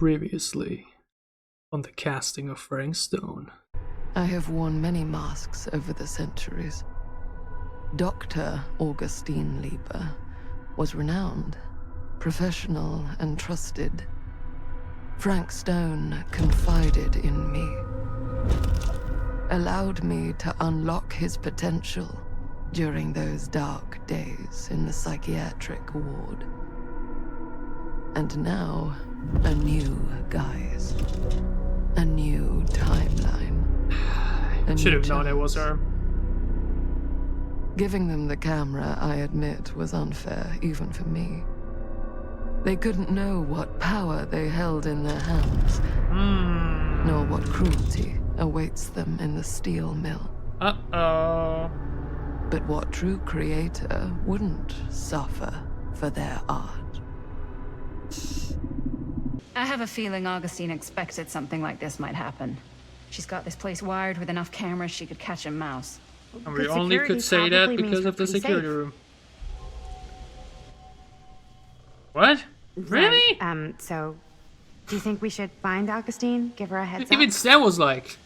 Previously on the casting of Frank Stone. I have worn many masks over the centuries. Dr. Augustine Lieber was renowned, professional, and trusted. Frank Stone confided in me, allowed me to unlock his potential during those dark days in the psychiatric ward. And now, a new guise, a new timeline. Should have known it was her. Giving them the camera, I admit, was unfair, even for me. They couldn't know what power they held in their hands, nor what cruelty awaits them in the steel mill. Uh-oh. But what true creator wouldn't suffer for their art? I have a feeling Augustine expected something like this might happen. She's got this place wired with enough cameras she could catch a mouse. And we only could say that because of the security room. What? Really? Right. So, do you think we should find Augustine? Give her a heads up? Even Sam was like...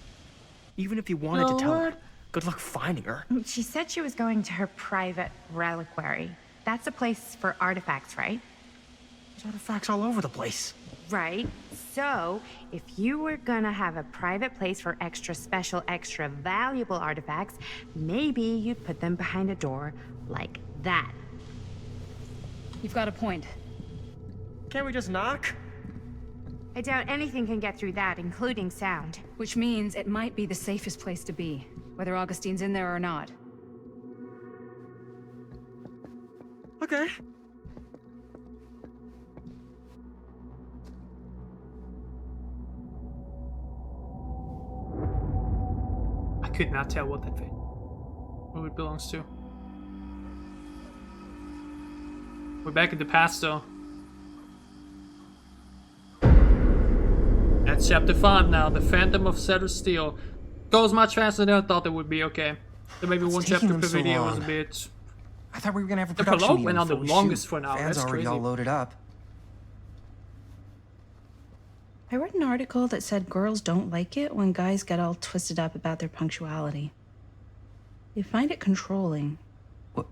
Even if you wanted to tell her, good luck finding her. She said she was going to her private reliquary. That's a place for artifacts, right? There's artifacts all over the place. Right. So, if you were gonna have a private place for extra special, extra valuable artifacts, maybe you'd put them behind a door like that. You've got a point. Can't we just knock? I doubt anything can get through that, including sound. Which means it might be the safest place to be, whether Augustine's in there or not. Okay. I could not tell what that thing, who it belongs to. We're back in the past though. That's chapter 5 now, the Phantom of Cedar Steel. Goes much faster than I thought it would be, okay. So maybe one chapter per video was a bit... I thought we were gonna have a The production prologue meeting went on the before we longest shoot. for now, Fans that's already crazy. all loaded up. I read an article that said girls don't like it when guys get all twisted up about their punctuality. They find it controlling. What?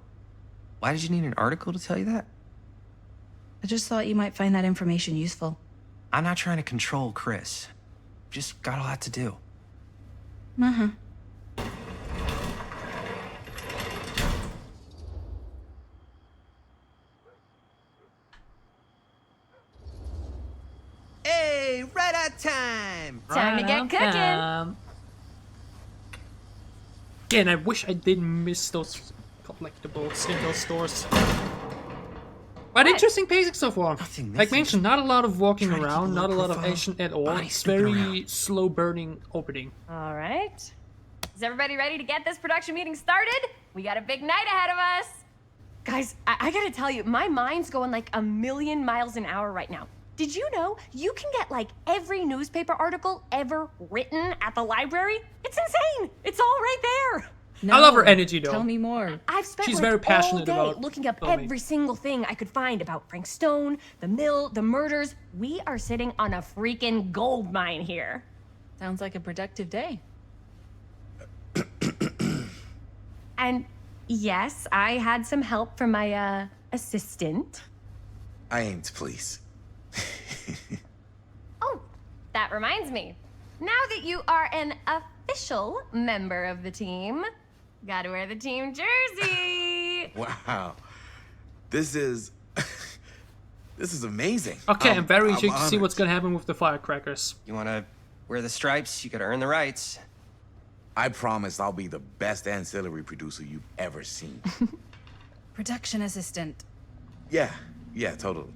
Why did you need an article to tell you that? I just thought you might find that information useful. I'm not trying to control Chris. Just got a lot to do. Uh-huh. Hey, right on time! Time to get cooking. Again, I wish I didn't miss those collectibles in those stores. But interesting pacing so far. Nothing Like missing. mentioned, not a lot of walking Trying to keep a around, low not a lot of profile. action at all. Body It's snooping very around. slow burning opening. All right. Is everybody ready to get this production meeting started? We got a big night ahead of us. Guys, I gotta tell you, my mind's going like a million miles an hour right now. Did you know you can get like every newspaper article ever written at the library? It's insane. It's all right there. I love her energy though. Tell me more. I've spent She's like very passionate all day about looking up filming. every single thing I could find about Frank Stone, the mill, the murders. We are sitting on a freaking gold mine here. Sounds like a productive day. And yes, I had some help from my assistant. I aim to please. Oh, that reminds me. Now that you are an official member of the team, gotta wear the team jersey. Wow. This is... this is amazing. Okay, I'm very intrigued to see honored. what's gonna happen with the firecrackers. You wanna wear the stripes, you gotta earn the rights. I promise I'll be the best ancillary producer you've ever seen. Production assistant. Yeah, totally.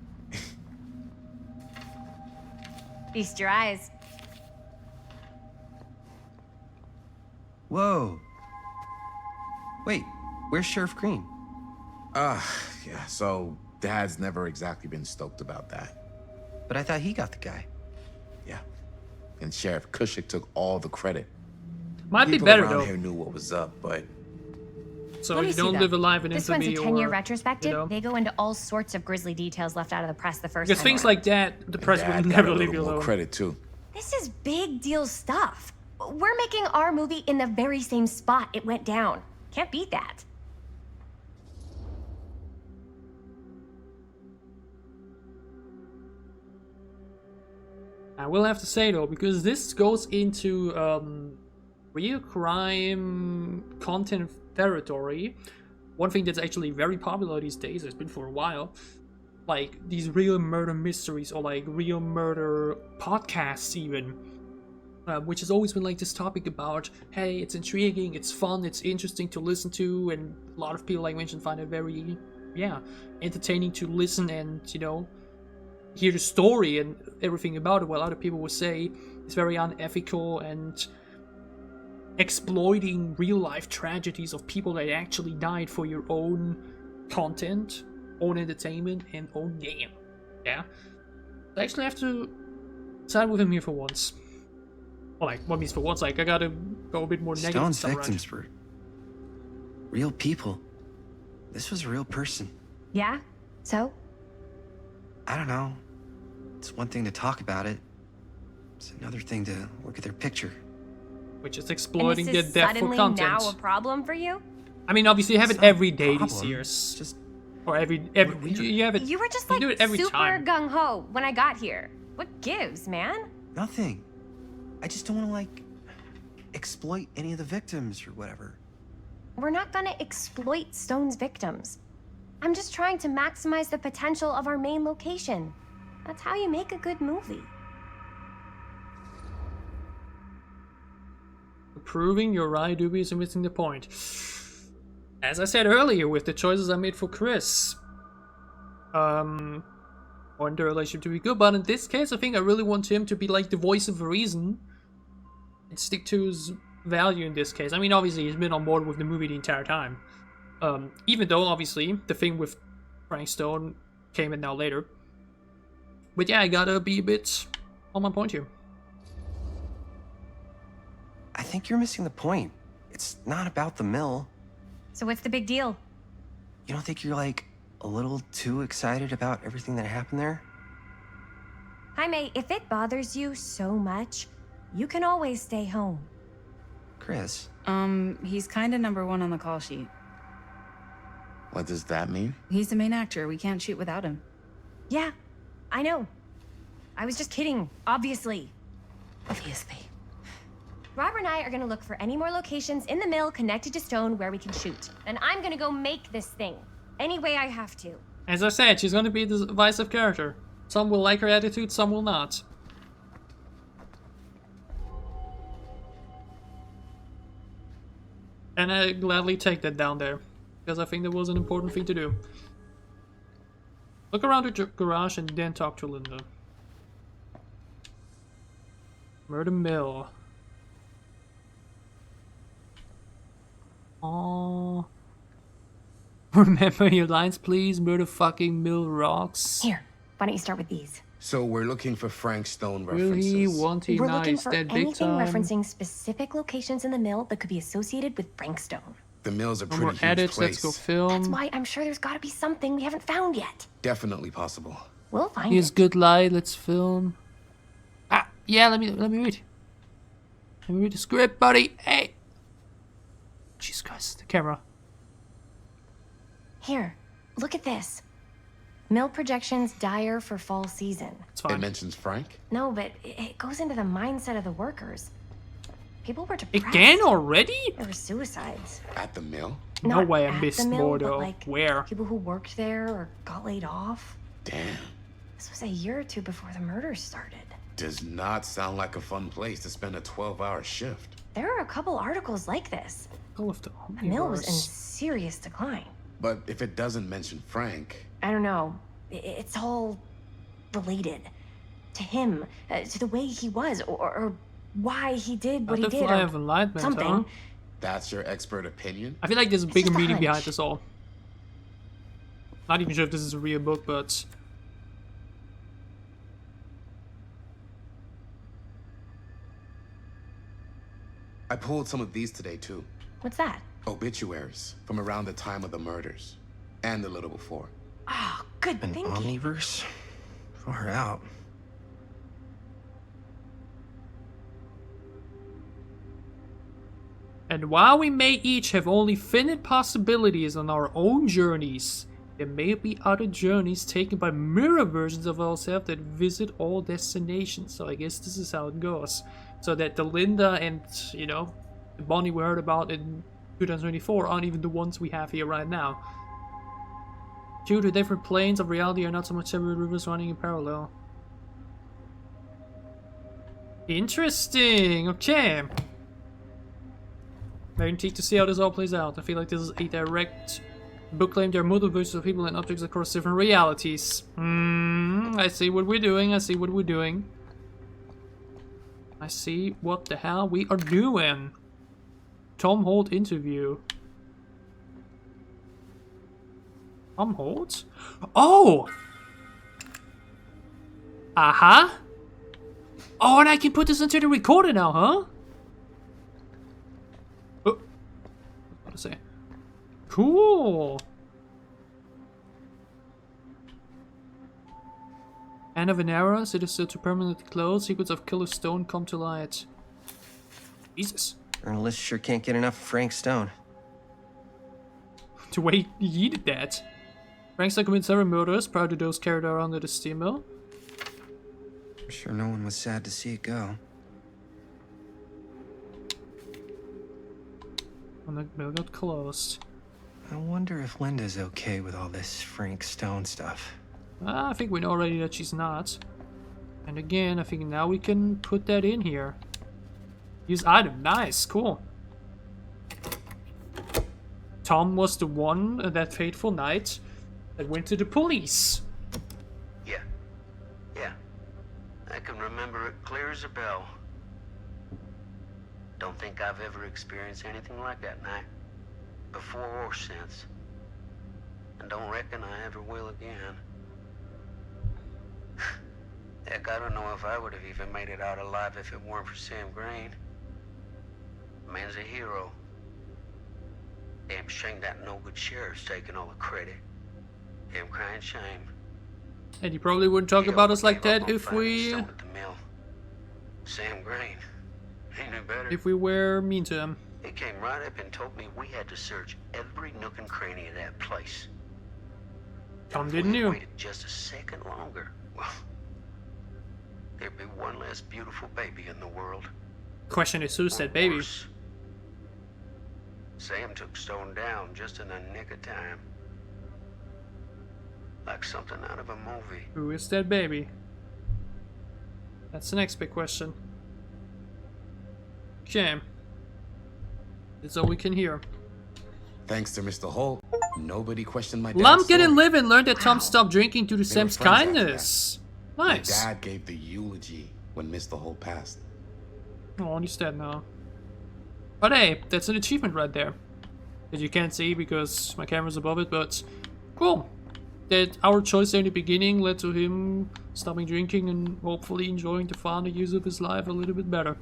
Feast your eyes. Whoa. Wait, where's Sheriff Green? Yeah, so Dad's never exactly been stoked about that. But I thought he got the guy. Yeah. And Sheriff Kushik took all the credit. Might be People better around though. here knew what was up, but So Let me you see don't that. live a life in This one's a infamy 10-year or, retrospective. you know. They go into all sorts of grisly details left out of the press the first Because time things around. like that, the press Dad will got never a leave little you more alone. credit too. This is big deal stuff. We're making our movie in the very same spot it went down. Can't beat that. I will have to say though, because this goes into real crime content territory. One thing that's actually very popular these days, it's been for a while, like these real murder mysteries or like real murder podcasts even. Which has always been like this topic about, hey, it's intriguing, it's fun, it's interesting to listen to, and a lot of people, like mentioned, find it very, entertaining to listen and, you know, hear the story and everything about it, while other people would say it's very unethical and exploiting real life tragedies of people that actually died for your own content, own entertainment, and own game. Yeah? I actually have to side with him here for once. Well, like, what means for once? Like, I gotta go a bit more negative. Stone's stuff victims were real people. This was a real person. Yeah? So? I don't know. It's one thing to talk about it. It's another thing to look at their picture. Which is And exploiting this their is death for suddenly content. now a problem for you? I mean, obviously, you have It's it not a every day these problem. years. Just Or every you have it. You were just you like do it every super time. gung-ho when I got here. What gives, man? nothing. I just don't want to, like, exploit any of the victims or whatever. We're not gonna exploit Stone's victims. I'm just trying to maximize the potential of our main location. That's how you make a good movie. Proving you're right, dubious, and missing the point. As I said earlier, with the choices I made for Chris, want the relationship to be good, but in this case, I think I really want him to be like the voice of reason and stick to his value in this case. I mean, obviously, he's been on board with the movie the entire time. Even though, obviously, the thing with Frank Stone came in now later. But yeah, I gotta be a bit on my point here. I think you're missing the point. It's not about the mill. So what's the big deal? You don't think you're, like, a little too excited about everything that happened there? Jaime, if it bothers you so much, you can always stay home. Chris, He's kind of number one on the call sheet. What does that mean? He's the main actor. We can't shoot without him. Yeah, I know. I was just kidding, obviously. Obviously. Robert and I are gonna look for any more locations in the mill connected to Stone where we can shoot. And I'm gonna go make this thing. Any way I have to. As I said, she's gonna be the divisive character. Some will like her attitude, some will not. And I gladly take that down there, because I think that was an important thing to do. Look around the garage and then talk to Linda. Murder Mill. Aww. Remember your lines, please. Murder fucking Mill rocks. Here, why don't you start with these? So we're looking for Frank Stone Will references. he want he We're looking nice for that big anything time? referencing specific locations in the mill that could be associated with Frank Stone. The mill's a No pretty more huge edits, place. let's go film. That's why I'm sure there's gotta be something we haven't found yet. Definitely possible. We'll find Here's it. good light, let's film. Ah, yeah, let me read. Let me read the script, buddy. Hey. Jesus Christ, the camera. Here, look at this. Mill projections dire for fall season. It's It fine. mentions Frank? No, but it goes into the mindset of the workers. People were depressed. Again already? There were suicides. At the mill? No Not way I at missed the mill, more but, though. like, Where? People who worked there or got laid off. Damn. This was a year or two before the murders started. Does not sound like a fun place to spend a 12-hour shift. There are a couple articles like this. Go with the The mill was in omniverse. serious decline. But if it doesn't mention Frank, I don't know. It's all related to him, to the way he was, or why he did what he did, Butterfly or of Enlightenment, something. huh? that's your expert opinion? I feel like there's a bigger just a meaning behind hunch. this all. Not even sure if this is a real book, but I pulled some of these today too. What's that? Obituaries from around the time of the murders and a little before. Oh, good An thinking. omniverse? Far out. And while we may each have only finite possibilities on our own journeys, there may be other journeys taken by mirror versions of ourselves that visit all destinations. So I guess this is how it goes. So that the Linda and, you know, the Bonnie we heard about in 2024 aren't even the ones we have here right now. Due to different planes of reality are not so much separate rivers running in parallel. Interesting, okay. Very intrigued to see how this all plays out. I feel like this is a direct book claim. There are multiverses of people and objects across different realities. I see what we're doing. I see what we're doing. I see what the hell we are doing. Tom Holt interview. Tom Holt? Oh! Uh-huh. Oh, and I can put this into the recorder now, huh? Oh. What to say? Cool. End of an era, it is still to permanently close. Secrets of Killer Stone come to light. Jesus. Journalists sure can't get enough of Frank Stone. The way he did that. Frank Stone committed several murders prior to those carried out under the steam mill. I'm sure no one was sad to see it go. When the mill got closed. I wonder if Linda's okay with all this Frank Stone stuff. I think we know already that she's not. And again, I think now we can put that in here. Use item. Nice. Cool. Tom was the one that fateful night that went to the police. Yeah. I can remember it clear as a bell. Don't think I've ever experienced anything like that night. Before or since. And don't reckon I ever will again. Heck, I don't know if I would have even made it out alive if it weren't for Sam Green. Man's a hero. Damn shame that no-good sheriff's taking all the credit. Damn crying shame. And he probably wouldn't talk about us like that if Sam Green. He knew better. If we were mean to him. He came right up and told me we had to search every nook and cranny of that place. Tom If didn't we know. waited just a second longer, well, there'd be one less beautiful baby in the world. Question is, who's Or that baby? worse. Sam took Stone down just in the nick of time. Like something out of a movie. Who is that baby? That's the next big question. Okay. That's all we can hear. Thanks to Mr. Holt, nobody questioned my dad's Lumpkin and story. Liv and learned that Tom stopped drinking due to They were Sam's friends after kindness. My Nice. dad gave the eulogy when Mr. Holt passed. Oh, he's dead now. But hey, that's an achievement right there. That you can't see because my camera's above it, but cool. That our choice there in the beginning led to him stopping drinking and hopefully enjoying the fun years of his life a little bit better.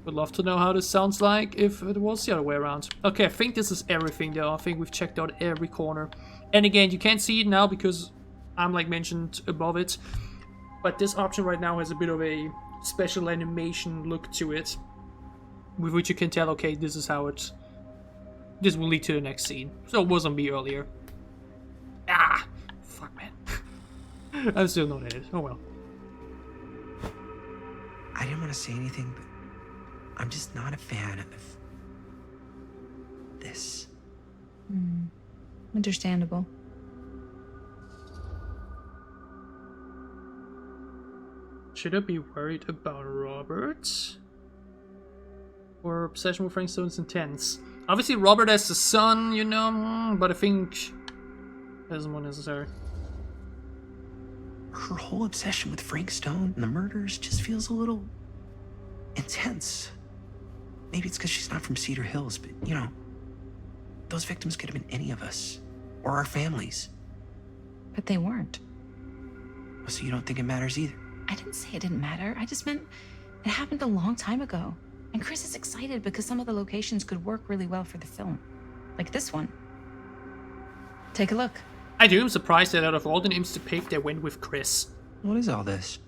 Would love to know how this sounds like if it was the other way around. Okay, I think this is everything though. I think we've checked out every corner. And again, you can't see it now because I'm like mentioned above it. But this option right now has a bit of a special animation look to it. With which you can tell, okay, this is how it... This will lead to the next scene. So it wasn't me earlier. Ah! Fuck, man. I'm still not in it. Oh well. I didn't want to say anything, but I'm just not a fan of this. Understandable. Should I be worried about Robert? Or obsession with Frank Stone's intense? Obviously Robert as the son, you know, but I think that isn't more necessary. Her whole obsession with Frank Stone and the murders just feels a little intense. Maybe it's because she's not from Cedar Hills, but you know, those victims could have been any of us or our families. But they weren't. So you don't think it matters either? I didn't say it didn't matter. I just meant it happened a long time ago. And Chris is excited because some of the locations could work really well for the film. Like this one. Take a look. I do. I'm surprised that out of all the names to pick, they went with Chris. What is all this?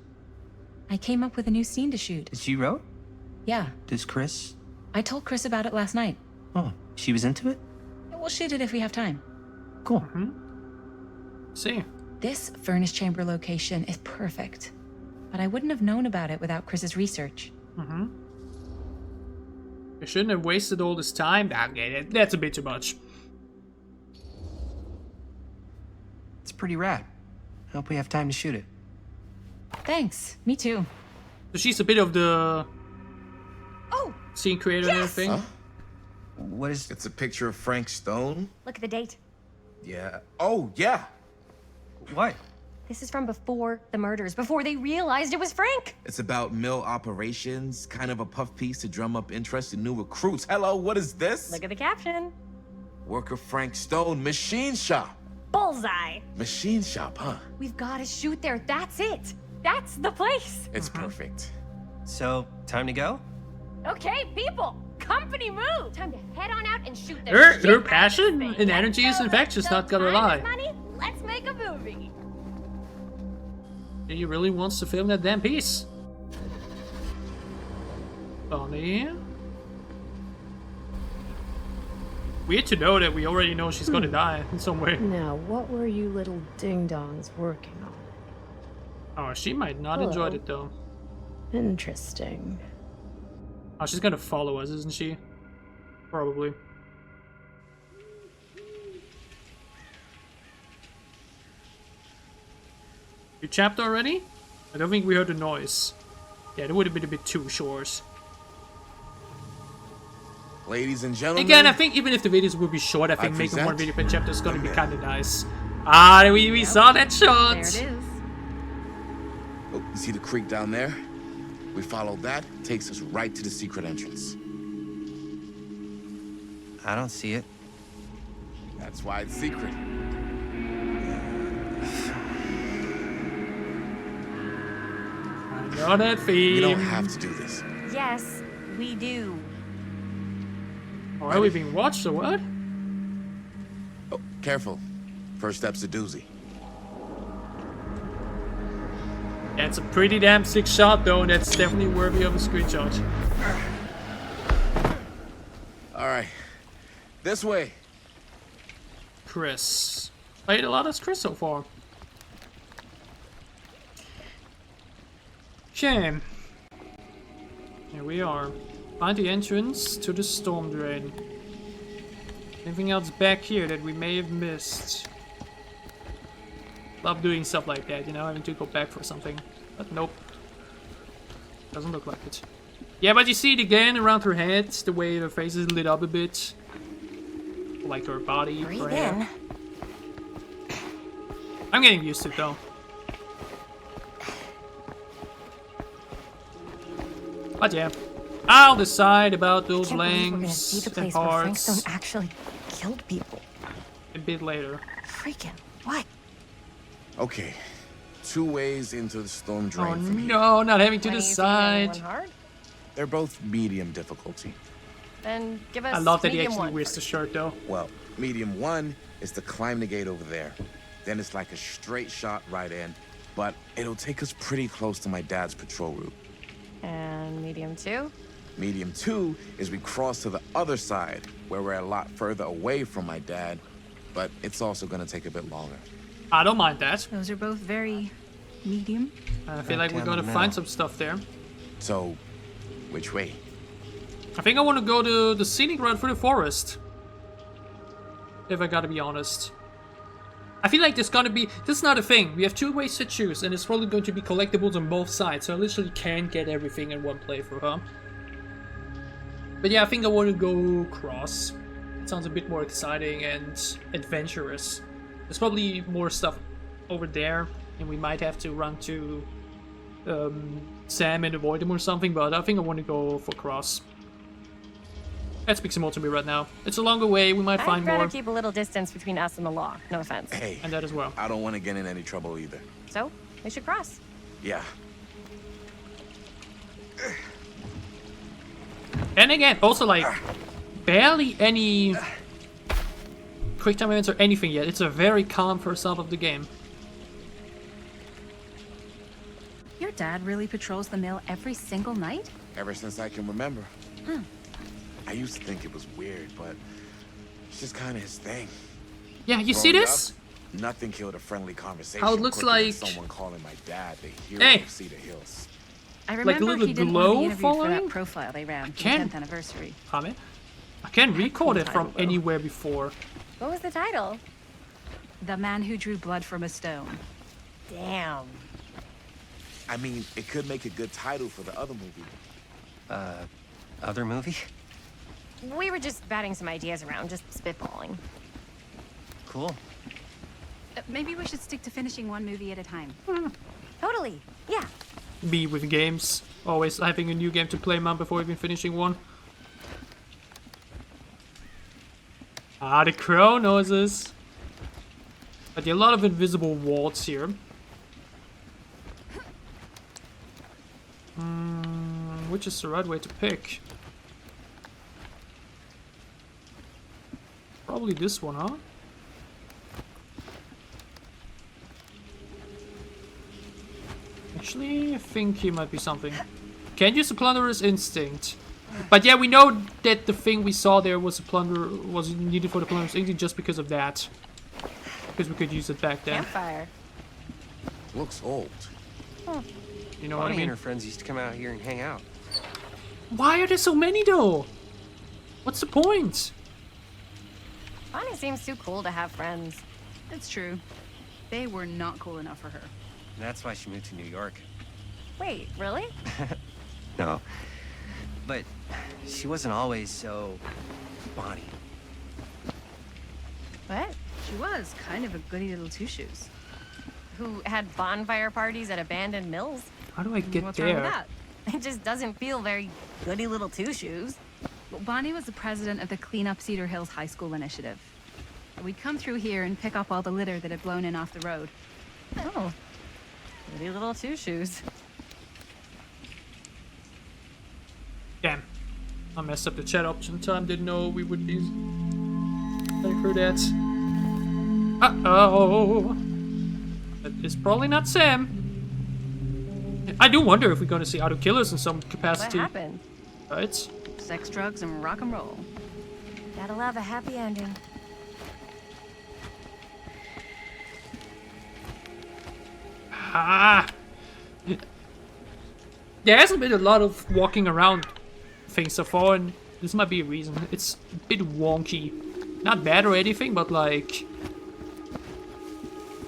I came up with a new scene to shoot. That you wrote? Yeah. Does Chris? I told Chris about it last night. Oh, she was into it? We'll shoot it if we have time. Cool. See. This furnace chamber location is perfect. But I wouldn't have known about it without Chris's research. You shouldn't have wasted all this time. Okay, that's a bit too much. It's pretty rad. I hope we have time to shoot it. Thanks. Me too. So she's a bit of the scene creator and everything. Huh? What is... It's a picture of Frank Stone. Look at the date. Yeah. Oh, yeah. What? This is from before the murders, before they realized it was Frank. It's about mill operations, kind of a puff piece to drum up interest in new recruits. Hello, what is this? Look at the caption. Worker Frank Stone, machine shop. Bullseye. Machine shop, huh? We've got to shoot there. That's it. That's the place. It's perfect. So, time to go? Okay, people. Company move. Time to head on out and shoot the Her shit out of passion this and thing. energy is infectious, not gonna Time lie. is money. Let's make a movie. He really wants to film that damn piece. Funny. Weird to know that we already know she's gonna die in some way. Now, what were you little ding-dongs working on? Oh, she might not Hello. enjoy it though. Interesting. Oh, she's gonna follow us, isn't she? Probably. You chapped already? I don't think we heard the noise. Yeah, that would have been a bit too short. Ladies and gentlemen. Again, I think even if the videos would be short, I think I making one present video per chapter is gonna be the kinda nice. Ah, we saw that shot! There it is. Oh, you see the creek down there? We follow that, takes us right to the secret entrance. I don't see it. That's why it's secret. I know that theme. We don't have to do this. Yes, we do. Oh, are we being watched or what? Oh, careful. First step's a doozy. That's a pretty damn sick shot though, and that's definitely worthy of a screenshot. Alright. This way. Chris. Played a lot as Chris so far. Shame. Here we are. Find the entrance to the storm drain. Anything else back here that we may have missed? Love doing stuff like that, you know, having to go back for something. But nope. Doesn't look like it. Yeah, but you see it again around her head, the way her face is lit up a bit. Like her body, her Breathe hair. in. I'm getting used to it though. But yeah, I'll decide about those Can't believe we're gonna see lengths the and place where Frank parts Stone actually killed people. a bit later. Freaking what? Okay. 2 ways into the storm drain Oh from here. no, not having to One easy and decide. one hard? They're both medium difficulty. Then give us I love that he medium actually one wears the first. shirt though. Well, medium 1 is to climb the gate over there. Then it's like a straight shot right in, but it'll take us pretty close to my dad's patrol route. And medium 2? Medium 2 is we cross to the other side, where we're a lot further away from my dad, but it's also gonna take a bit longer. I don't mind that. Those are both very medium. I feel like we're gonna find some stuff there. So, which way? I think I want to go to the scenic route through the forest. If I gotta be honest. I feel like there's gonna be... This is not a thing. We have 2 ways to choose, and it's probably going to be collectibles on both sides, so I literally can't get everything in one playthrough, huh? But yeah, I think I want to go cross. It sounds a bit more exciting and adventurous. There's probably more stuff over there, and we might have to run to Sam and avoid him or something, but I think I want to go for cross. That speaks more to me right now. It's a longer way, we might I'd find rather more. keep a little distance between us and the law. No offense. Hey, And that as well. I don't want to get in any trouble either. So, we should cross. Yeah. And again, also like barely any quick time events or anything yet. It's a very calm first half of the game. Your dad really patrols the mill every single night? Ever since I can remember. I used to think it was weird, but it's just kind of his thing. Yeah, you see Growing this? up, nothing killed a friendly conversation. How it looks quicker than like someone calling my dad the hero Hey. of Cedar Hills. I Like a remember little he didn't glow want to be interviewed for following? that profile they ran for the Can- 10th anniversary. I can't record it from anywhere before. What was the title? The Man Who Drew Blood from a Stone. Damn. I mean, it could make a good title for the other movie. Other movie? We were just batting some ideas around, just spitballing. Cool. Maybe we should stick to finishing one movie at a time. Totally. Yeah. Me with games. Always having a new game to play, man, before even finishing one. Ah, the crow noses. But there are a lot of invisible walls here. Which is the right way to pick? Probably this one, huh? Actually, I think here might be something. Can't use the plunderer's instinct. But yeah, we know that the thing we saw there was needed for the plunderer's instinct just because of that. Because we could use it back then. Campfire. Looks old. You know what I Bonnie mean? and her friends used to come out here and hang out. Why are there so many though? What's the point? Bonnie seems too cool to have friends. It's true. They were not cool enough for her. And that's why she moved to New York. Wait, really? No. But she wasn't always so Bonnie. What? She was kind of a goody little two-shoes. Who had bonfire parties at abandoned mills? How do I get What's there? wrong with that? It just doesn't feel very goody little two-shoes. Well, Bonnie was the president of the Clean Up Cedar Hills High School initiative. We'd come through here and pick up all the litter that had blown in off the road. Oh. Goody little two-shoes. Damn. I messed up the chat option time. Didn't know we would use. I heard that. Uh-oh. That is probably not Sam. I do wonder if we're going to see auto killers in some capacity. What happened? Right? Sex, drugs, and rock and roll. Gotta love a happy ending. Ah. There hasn't been a lot of walking around things so far, and this might be a reason. It's a bit wonky. Not bad or anything, but like...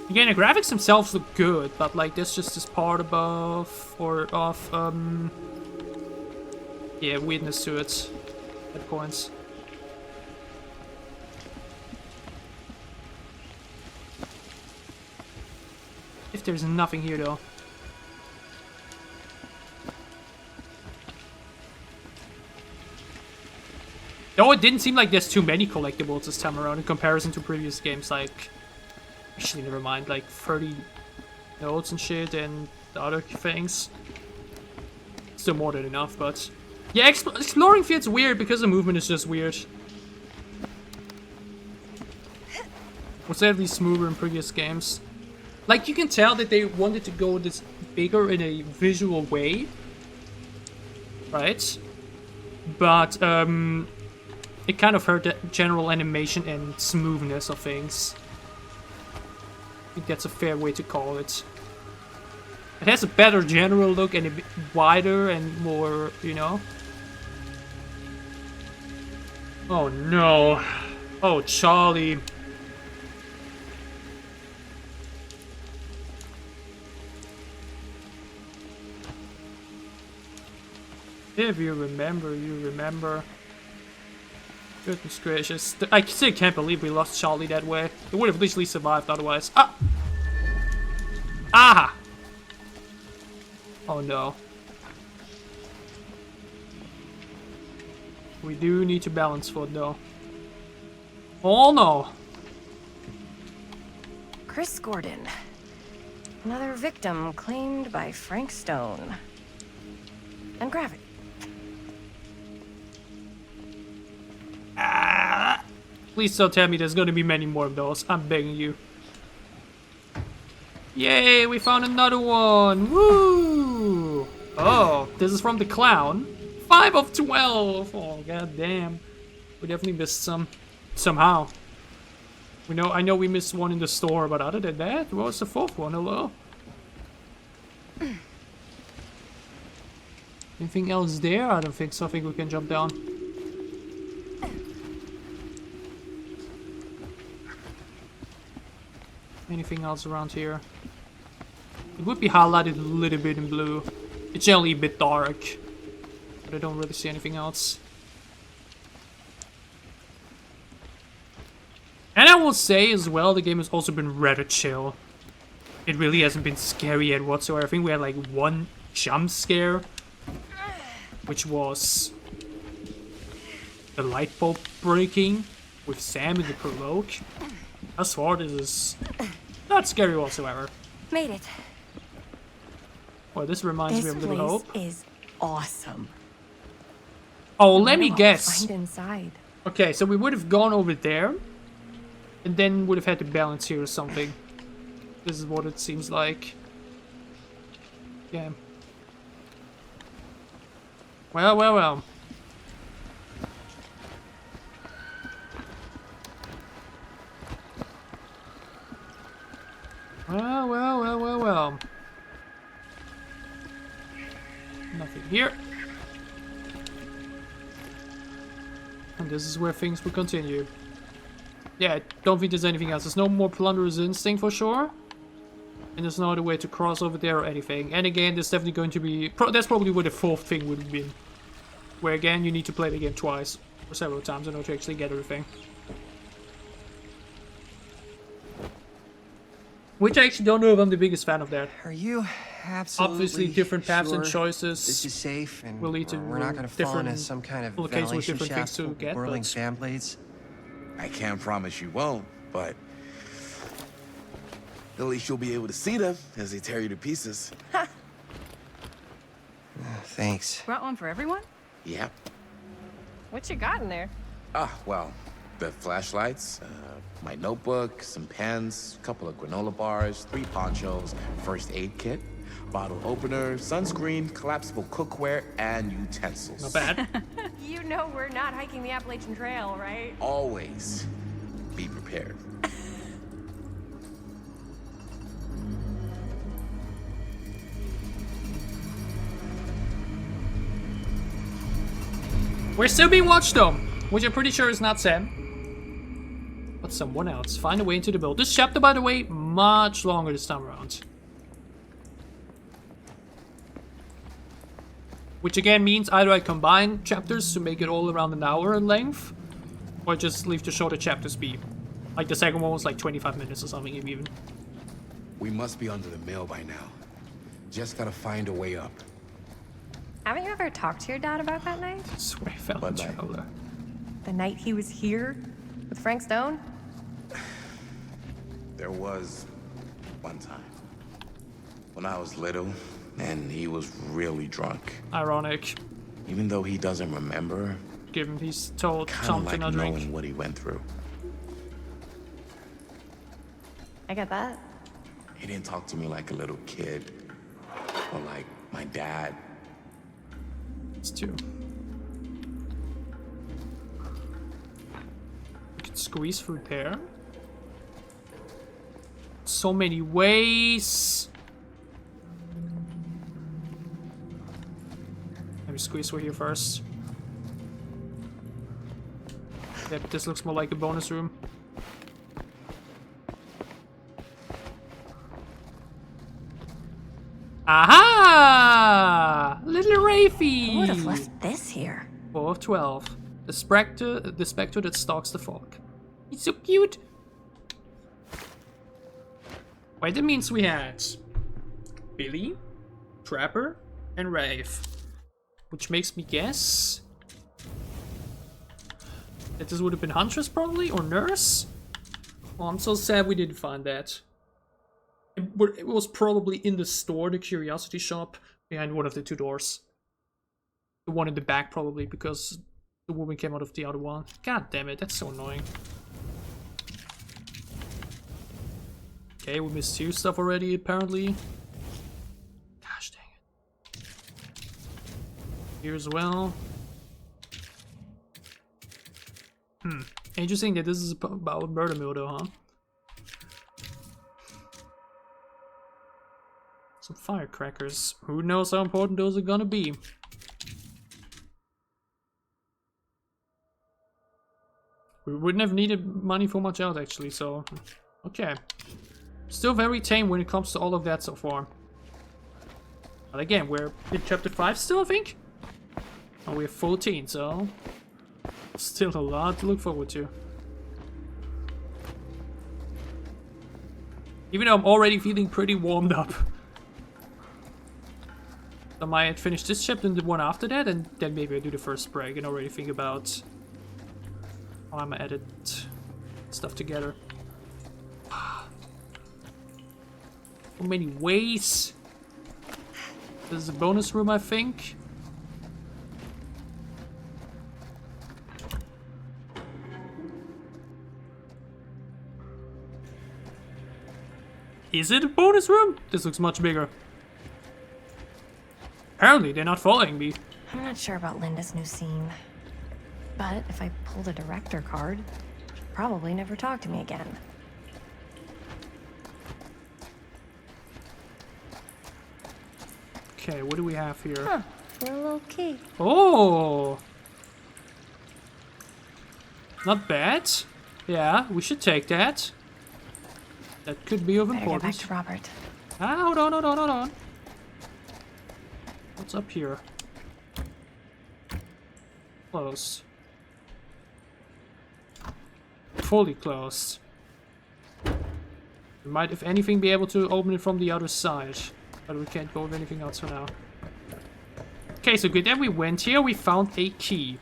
Again, the graphics themselves look good, but like there's just this part above, or of, yeah, weirdness to it at points. If there's nothing here though. Though it didn't seem like there's too many collectibles this time around in comparison to previous games, like... Actually, never mind, like 30 notes and shit and the other things. Still more than enough, but... Yeah, exploring feels weird because the movement is just weird. Was at least smoother in previous games. Like, you can tell that they wanted to go this bigger in a visual way. Right? But, it kind of hurt the general animation and smoothness of things. I think that's a fair way to call it. It has a better general look and a bit wider and more, you know. Oh no. Oh, Charlie. If you remember, you remember. Goodness gracious. I still can't believe we lost Charlie that way. He would have literally survived otherwise. Ah! Aha! Oh no. We do need to balance foot though. Oh no! Chris Gordon. Another victim claimed by Frank Stone. And gravity. Please don't tell me there's gonna be many more of those. I'm begging you. Yay, we found another one! Woo! Oh, this is from the clown. 5 of 12! Oh, god damn. We definitely missed some. Somehow. I know we missed one in the store, but other than that, what was the 4th one? Hello? Anything else there? I don't think so. I think we can jump down. Anything else around here? It would be highlighted a little bit in blue. It's generally a bit dark, but I don't really see anything else. And I will say as well, the game has also been rather chill. It really hasn't been scary yet whatsoever. I think we had like 1 jump scare, which was the light bulb breaking with Sam in the prologue. As far as this is not scary whatsoever. Made it. Well, this reminds me of Little Hope. Is awesome. Oh, let me guess. Find inside. Okay, so we would have gone over there, and then would have had to balance here or something. This is what it seems like. Yeah. Well, well, well. Well, well, well, well, well. Nothing here. And this is where things will continue. Yeah, I don't think there's anything else. There's no more Plunderer's Instinct for sure. And there's no other way to cross over there or anything. And again, there's definitely going to be... that's probably where the 4th thing would have been. Where again, you need to play the game twice. Or several times in order to actually get everything. Which I actually don't know if I'm the biggest fan of that. Are you absolutely Obviously, different paths sure and choices this is safe and will lead to we're not going to fall into some kind of locations with ventilation different things shaft to with get, whirling but- fan blades? I can't promise you won't, but at least you'll be able to see them as they tear you to pieces. Thanks. Brought one for everyone? Yep. What you got in there? Well, the flashlights, my notebook, some pens, a couple of granola bars, 3 ponchos, first aid kit, bottle opener, sunscreen, collapsible cookware, and utensils. Not bad. You know we're not hiking the Appalachian Trail, right? Always be prepared. We're still being watched though, which I'm pretty sure is not Sam. But someone else. Find a way into the build. This chapter, by the way, much longer this time around. Which again means either I combine chapters to make it all around an hour in length, or just leave the shorter chapters be. Like the second one was like 25 minutes or something even. We must be under the mill by now. Just gotta find a way up. Haven't you ever talked to your dad about that night? I swear I fell What in night? trouble. The night he was here with Frank Stone? There was one time when I was little and he was really drunk. Ironic. Even though he doesn't remember, Given he's told kind Tom of to like not drink. knowing what he went through. I get that. He didn't talk to me like a little kid or like my dad. It's 2. We can squeeze through there. So many ways. Let me squeeze through here first. Yep, this looks more like a bonus room. Aha! Little Rafie! Who would have left this here? 4 of 12. The spectre that stalks the fog. He's so cute. Wait, that means we had Billy, Trapper, and Rafe. Which makes me guess that this would have been Huntress probably, or Nurse? Oh, I'm so sad we didn't find that. It was probably in the store, the curiosity shop, behind one of the 2 doors. The one in the back probably, because the woman came out of the other one. God damn it, that's so annoying. Okay, we missed 2 stuff already, apparently. Gosh dang it. Here as well. Interesting that this is about murder mill though, huh? Some firecrackers. Who knows how important those are gonna be? We wouldn't have needed money for much else actually, so... Okay. Still very tame when it comes to all of that so far. But again, we're in chapter 5 still, I think? And we're 14, so... Still a lot to look forward to. Even though I'm already feeling pretty warmed up. I might finish this chapter and the one after that, and then maybe I do the first break and already think about how I'm gonna edit stuff together. So many ways. This is a bonus room, I think. Is it a bonus room? This looks much bigger. Apparently, they're not following me. I'm not sure about Linda's new scene. But if I pulled a director card, she'd probably never talk to me again. Okay, what do we have here? Huh, a little key. Oh! Not bad. Yeah, we should take that. That could be of Better get back importance. to Robert. Ah, hold on, hold on, hold on. What's up here? Closed. Fully closed. We might, if anything, be able to open it from the other side. But we can't go with anything else for now. Okay, so good. Then we went here, we found a key.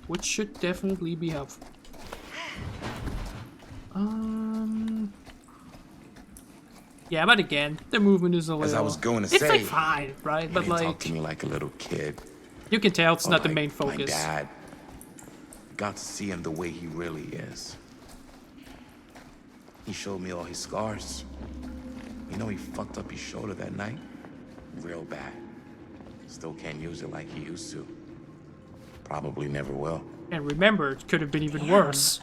Which should definitely be helpful. Yeah, but again, the movement is a little... As I was going to it's say... like fine, right? But like... talk to me like a little kid. You can tell it's Or not the like main my focus. dad. Got to see him the way he really is. He showed me all his scars. You know, he fucked up his shoulder that night. Real bad. Still can't use it like he used to. Probably never will. And remember, it could have been even worse.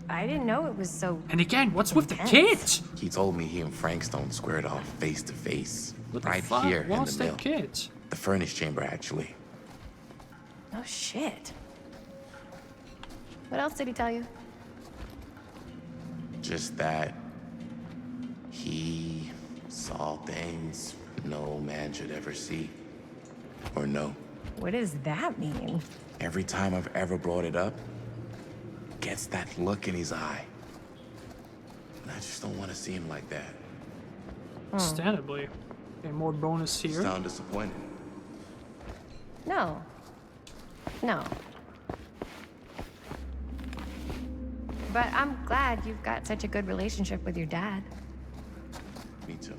I didn't know it was so... And again, what's with the intense. kid? He told me he and Frankstone squared off face to face. Right Fuck, here in what's the mill. that kid? The furnace chamber, actually. Oh, shit. What else did he tell you? Just that he saw things no man should ever see or know. What does that mean? Every time I've ever brought it up, gets that look in his eye. And I just don't want to see him like that. Understandably. Okay, more bonus here. Sound disappointed? No. No. But I'm glad you've got such a good relationship with your dad. Me too.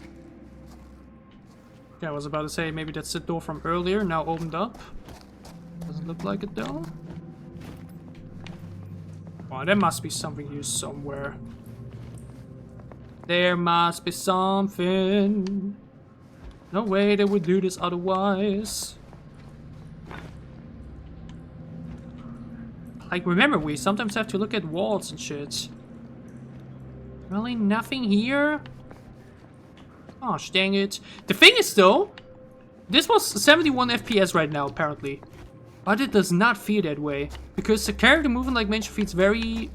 Yeah, I was about to say maybe that's the door from earlier, now opened up. Doesn't look like it though. Oh, there must be something used somewhere. There must be something. No way they would do this otherwise. Like, remember, we sometimes have to look at walls and shit. Really nothing here? Gosh, dang it. The thing is, though, this was 71 FPS right now, apparently. But it does not feel that way. Because the character movement, like mentioned, feels very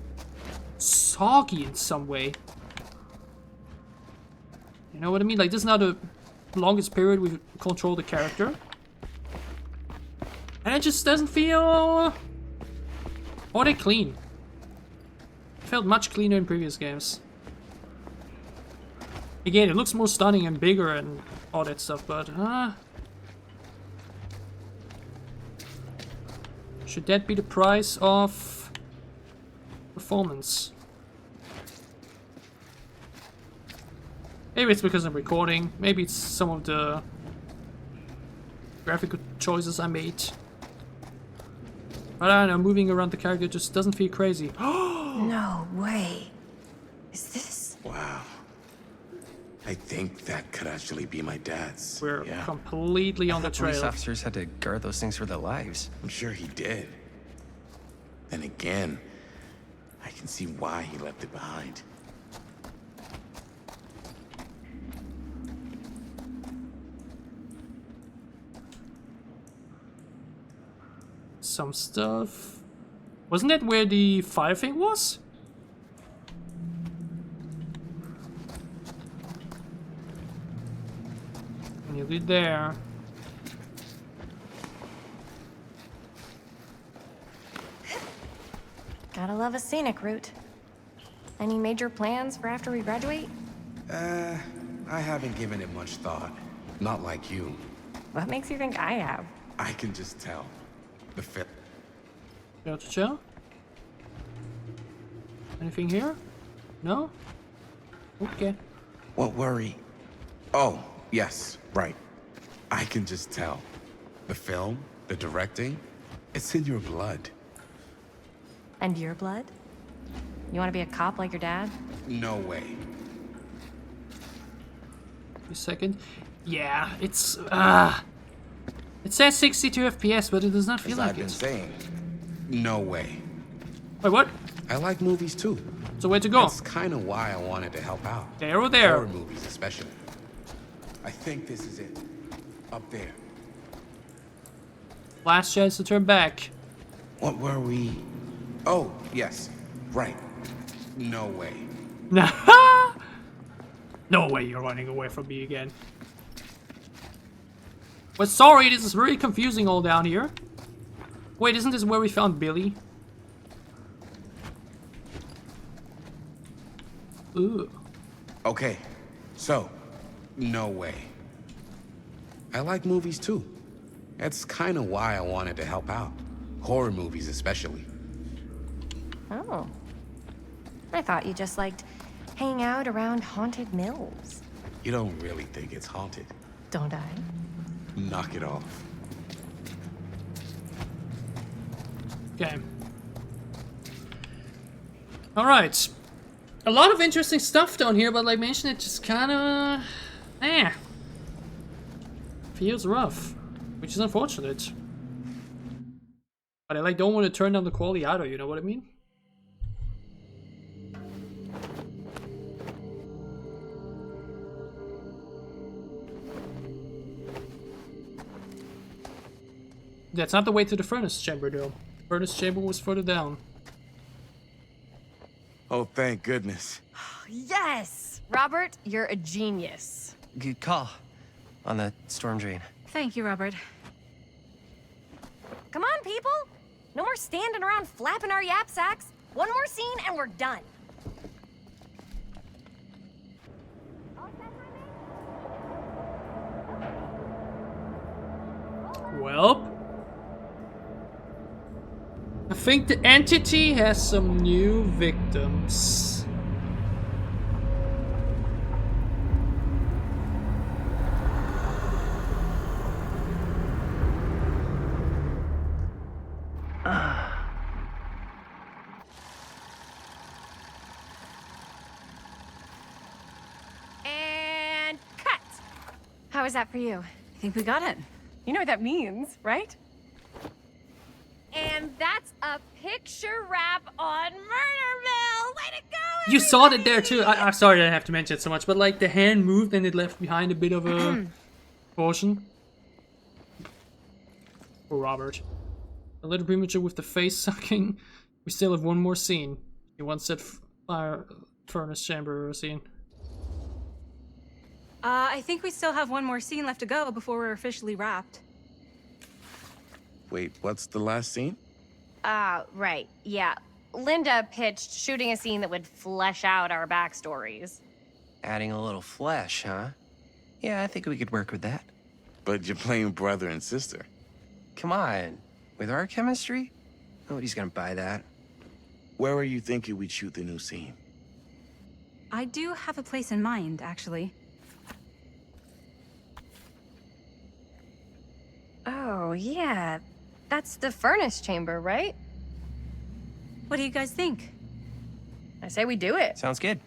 soggy in some way. You know what I mean? Like, this is not the longest period we've controlled the character. And it just doesn't feel... all that clean. It felt much cleaner in previous games. Again, it looks more stunning and bigger and all that stuff, but should that be the price of performance? Maybe it's because I'm recording. Maybe it's some of the graphical choices I made. But I don't know, moving around the character just doesn't feel crazy. No way. Is this... Wow. I think that could actually be my dad's. We're yeah. completely on the Police trail. officers had to guard those things for their lives. I'm sure he did. Then again, I can see why he left it behind. Some stuff. Wasn't that where the fire thing was? Nearly there. Gotta love a scenic route. Any major plans for after we graduate? I haven't given it much thought. Not like you. What makes you think I have? I can just tell. The fit. Gotcha. Anything here? No? Okay. What worry? Oh, yes, right. I can just tell. The film, the directing, it's in your blood. And your blood? You want to be a cop like your dad? No way. A second. Yeah, it's it says 62 FPS, but it does not feel As like I've been it. saying, no way. Wait, what? I like movies too. So where to go? That's kind of why I wanted to help out. There or there? Horror movies especially. I think this is it. Up there. Last chance to turn back. What were we? Oh, yes. Right. No way. No way you're running away from me again. But sorry, this is very confusing all down here. Wait, isn't this where we found Billy? Ooh. Okay. So, no way. I like movies too. That's kind of why I wanted to help out. Horror movies especially. Oh. I thought you just liked hanging out around haunted mills. You don't really think it's haunted. Don't I? Knock it off. Okay. Alright. A lot of interesting stuff down here, but like mentioned, it just kinda... feels rough. Which is unfortunate. But I like don't want to turn down the quality either, you know what I mean? That's not the way to the furnace chamber though. The furnace chamber was further down. Oh, thank goodness. Yes! Robert, you're a genius. Good call on the storm drain. Thank you, Robert. Come on, people! No more standing around flapping our yap sacks. One more scene and we're done. Well, I think the entity has some new victims. And cut! How was that for you? I think we got it. You know what that means, right? And that's a picture wrap on Murder Mill! Way to go, You saw it there too. I'm sorry I have to mention it so much, but like the hand moved and it left behind a bit of a portion. For Robert. A little premature with the face sucking. We still have one more scene. You once said fire furnace chamber scene. I think we still have one more scene left to go before we're officially wrapped. Wait, what's the last scene? Right, yeah. Linda pitched shooting a scene that would flesh out our backstories. Adding a little flesh, huh? Yeah, I think we could work with that. But you're playing brother and sister. Come on. With our chemistry? Nobody's gonna buy that. Where were you thinking we'd shoot the new scene? I do have a place in mind, actually. Oh, yeah. That's the furnace chamber, right? What do you guys think? I say we do it. Sounds good.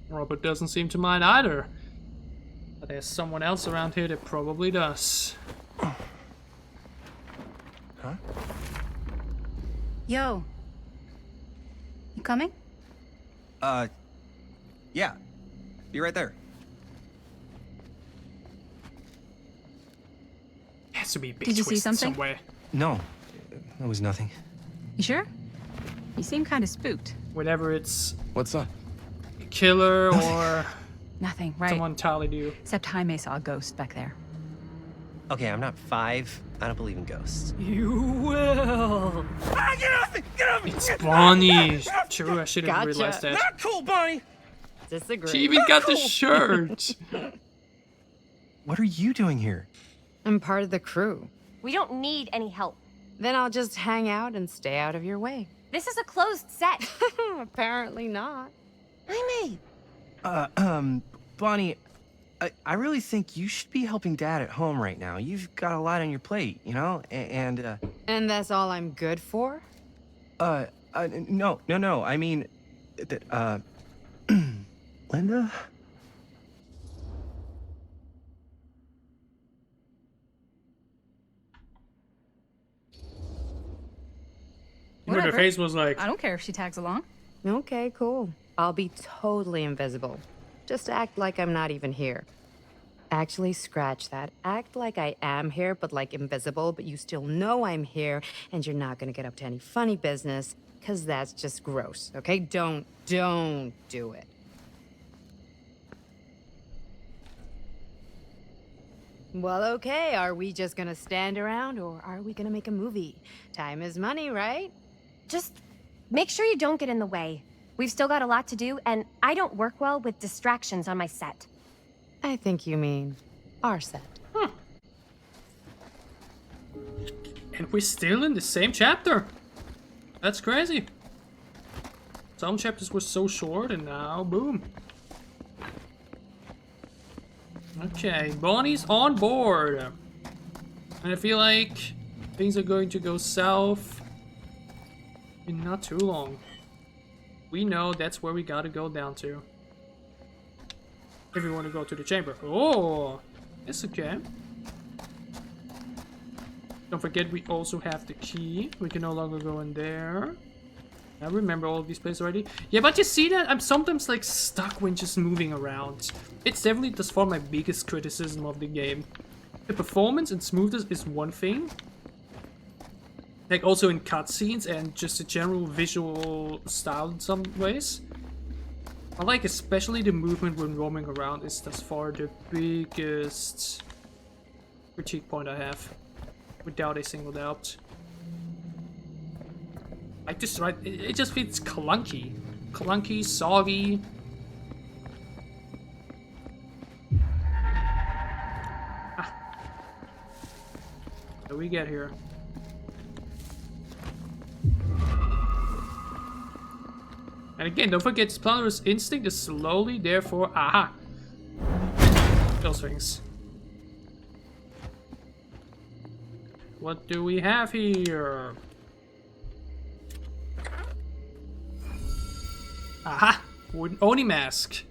Robert doesn't seem to mind either. But there's someone else around here that probably does. Huh? Yo. You coming? Yeah. Be right there. Has to be a big Did you see twist something? somewhere. No, it was nothing. You sure? You seem kind of spooked. Whatever it's What's up? a killer or Nothing, right? someone entirely new. Except Jaime saw a ghost back there. Okay, I'm not 5. I don't believe in ghosts. You will. Ah, get off me! Get off me! It's Bonnie. True, I should have Gotcha. realized that. Not cool, Bonnie! Disagree. She even got the shirt. What are you doing here? I'm part of the crew. We don't need any help. Then I'll just hang out and stay out of your way. This is a closed set. Apparently not. Jaime. Bonnie, I really think you should be helping Dad at home right now. You've got a lot on your plate, you know? And that's all I'm good for? no. I mean, Linda? Her Whatever. face was like, I don't care if she tags along. Okay, cool. I'll be totally invisible. Just act like I'm not even here. Actually, scratch that. Act like I am here, but like invisible, but you still know I'm here, and you're not gonna get up to any funny business, because that's just gross, okay? Don't do it. Well, okay, are we just gonna stand around, or are we gonna make a movie? Time is money, right? Just make sure you don't get in the way. We've still got a lot to do, and I don't work well with distractions on my set. I think you mean our set. and we're still in the same chapter. That's crazy. Some chapters were so short, and now, boom. Okay, Bonnie's on board. And I feel like things are going to go south in not too long. We know that's where we gotta go down to. If we want to go to the chamber. Oh, it's okay. Don't forget we also have the key. We can no longer go in there. I remember all of these places already. Yeah, but you see that? I'm sometimes like stuck when just moving around. It's definitely thus far my biggest criticism of the game. The performance and smoothness is one thing. Like also in cutscenes and just the general visual style in some ways. I like especially the movement when roaming around is thus far the biggest critique point I have. Without a single doubt. Like this, right? It just feels clunky. Clunky, soggy. Ah. What do we get here? And again, don't forget Splinter's instinct is slowly, therefore, aha! Those things. What do we have here? Aha! Wooden Oni mask.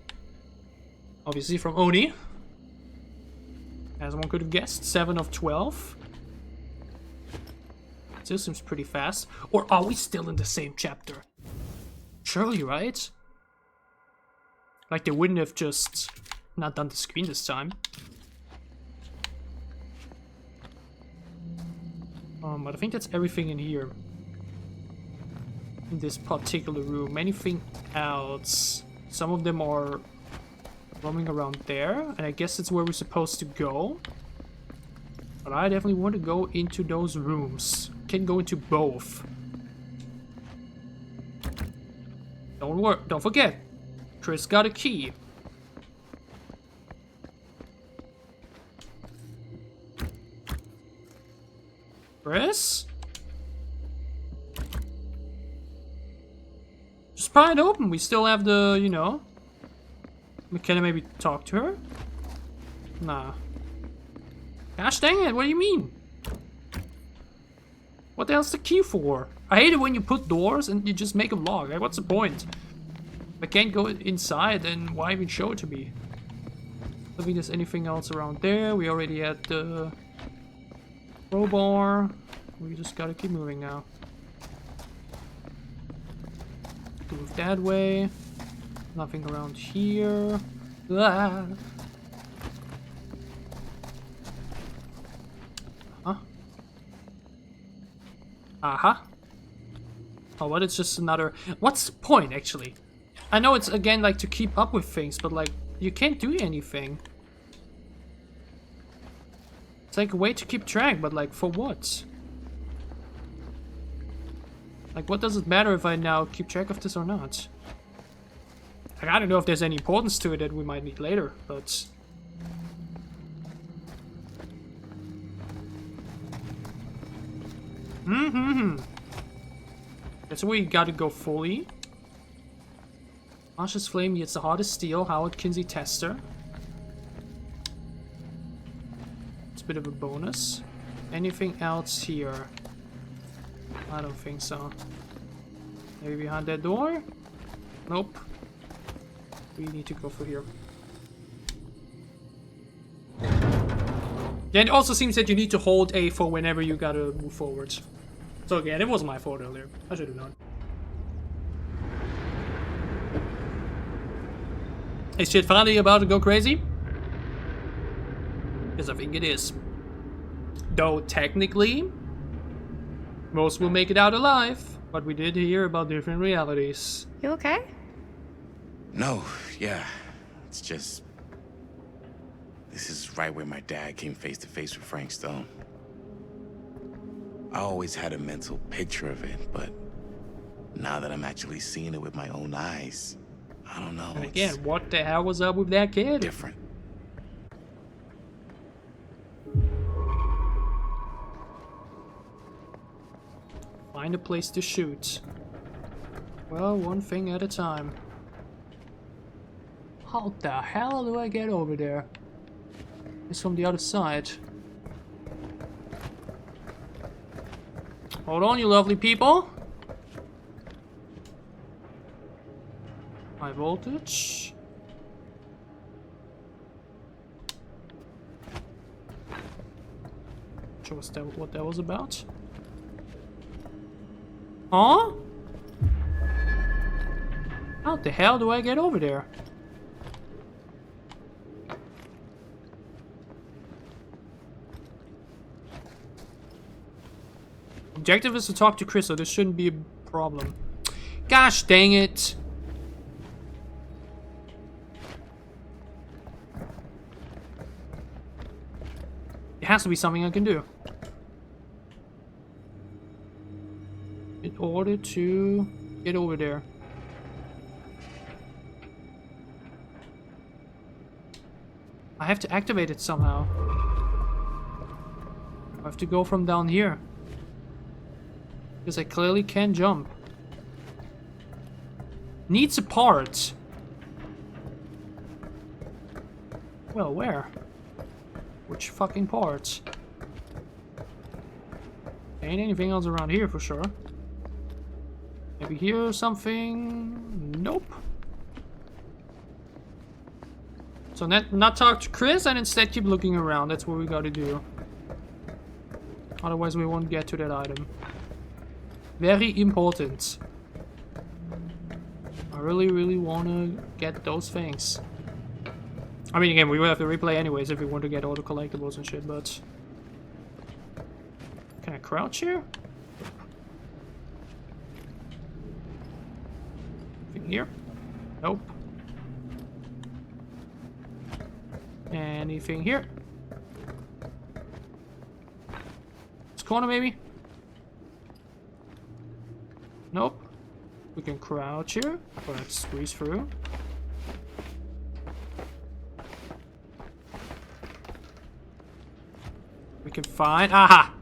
Obviously from Oni. As one could have guessed, 7 of 12. Still seems pretty fast. Or are we still in the same chapter? Surely, right? Like they wouldn't have just not done the screen this time. But I think that's everything in here. In this particular room. Anything else? Some of them are roaming around there. And I guess that's where we're supposed to go. But I definitely want to go into those rooms. Can go into both. Don't forget. Chris got a key. Chris? Just pry it open. We still have the, you know. Can I maybe talk to her? Nah. Gosh dang it, what do you mean? What the hell's the key for? I hate it when you put doors and you just make them lock. Like, what's the point? If I can't go inside, then why even show it to me? I don't think there's anything else around there. We already had the crowbar. We just gotta keep moving now. Move that way. Nothing around here. Ah. Huh? Aha. Oh, what? It's just another... What's the point, actually? I know it's, again, like, to keep up with things, but, like, you can't do anything. It's like a way to keep track, but, like, for what? Like, what does it matter if I now keep track of this or not? Like, I don't know if there's any importance to it that we might need later, but... That's where you gotta go fully. Harshest flame gets the hardest steel. Howard Kinsey tester. It's a bit of a bonus. Anything else here? I don't think so. Maybe behind that door? Nope. We need to go through here. Yeah, it also seems that you need to hold A for whenever you gotta move forward. So again, it wasn't my fault earlier. I should have known. Is shit finally about to go crazy? Yes, I think it is. Though technically, most will make it out alive. But we did hear about different realities. You okay? No, yeah. It's just... This is right where my dad came face to face with Frank Stone. I always had a mental picture of it, but now that I'm actually seeing it with my own eyes, I don't know. And again, what the hell was up with that kid? Different. Find a place to shoot. Well, one thing at a time. How the hell do I get over there? It's from the other side. Hold on, you lovely people. High voltage. Show us what that was about. Huh? How the hell do I get over there? Objective is to talk to Chris, so this shouldn't be a problem. Gosh dang it! It has to be something I can do. In order to get over there. I have to activate it somehow. I have to go from down here. Because I clearly can't jump. Needs a part. Well, where? Which fucking part? Ain't anything else around here for sure. Maybe here or something? Nope. So not talk to Chris and instead keep looking around. That's what we gotta do. Otherwise we won't get to that item. Very important. I really want to get those things. I mean, again, we will have to replay anyways if we want to get all the collectibles and shit, but... Can I crouch here? Anything here? Nope. Anything here? This corner, maybe? Nope. We can crouch here. Let's squeeze through. We can find... Aha!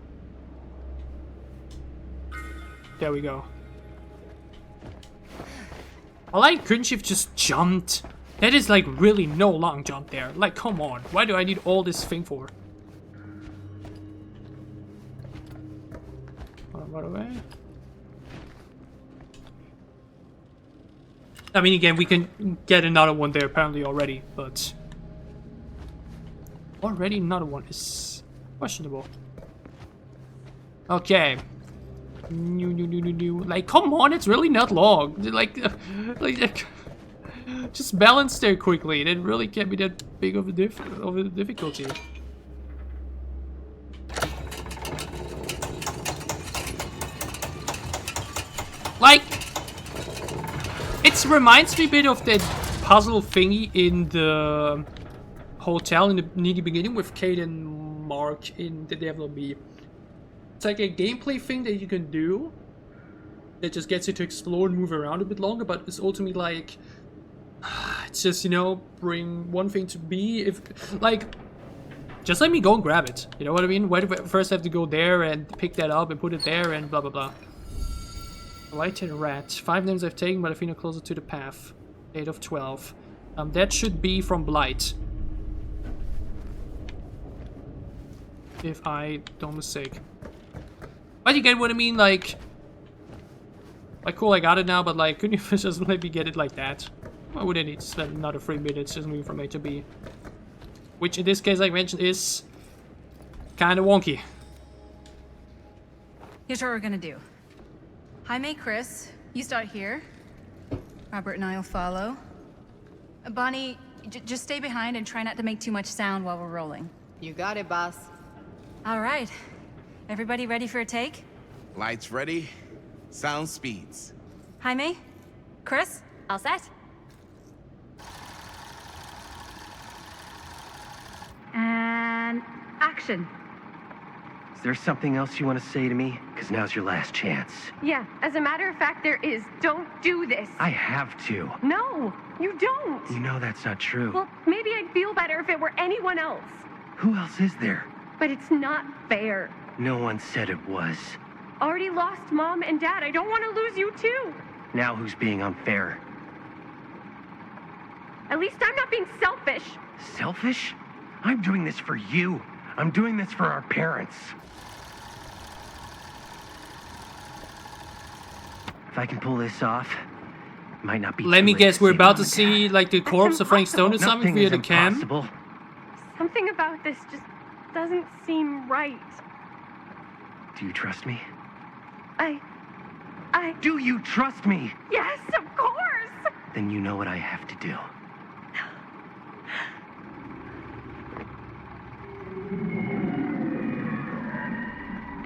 There we go. I like, couldn't you have just jumped? That is like really no long jump there. Like, come on. Why do I need all this thing for? By the way. I mean, again, we can get another one there apparently already, but already another one is questionable. Okay. New. Like, come on, it's really not long. Like, just balance there quickly. It really can't be that big of a difficulty. Like, it reminds me a bit of that puzzle thingy in the hotel in the beginning with Kate and Mark in The Devil in Me. It's like a gameplay thing that you can do that just gets you to explore and move around a bit longer, but it's ultimately like, it's just, you know, bring one thing to B. If, like, just let me go and grab it. You know what I mean? Why do I first have to go there and pick that up and put it there and blah blah blah. White-tailed rat. 5 names I've taken, but I think I'm closer to the path. 8 of 12. That should be from Blight. If I don't mistake. But you get what I mean, like cool, I got it now, but like, couldn't you just let me get it like that? Why would I need to spend another 3 minutes just moving from A to B? Which in this case, like I mentioned, is kind of wonky. Here's what we're gonna do. Jaime, Chris, you start here. Robert and I will follow. Bonnie, just stay behind and try not to make too much sound while we're rolling. You got it, boss. All right. Everybody ready for a take? Lights ready, sound speeds. Jaime? Chris? All set? And action. Is there something else you want to say to me? Because now's your last chance. Yeah, as a matter of fact, there is. Don't do this. I have to. No, you don't. You know that's not true. Well, maybe I'd feel better if it were anyone else. Who else is there? But it's not fair. No one said it was. Already lost Mom and Dad. I don't want to lose you too. Now who's being unfair? At least I'm not being selfish. Selfish? I'm doing this for you. I'm doing this for our parents. If I can pull this off, it might not be. Let me guess, we're about to see like the corpse of Frank Stone or something via the cam. Impossible. Something about this just doesn't seem right. Do you trust me? I... Do you trust me? Yes, of course! Then you know what I have to do.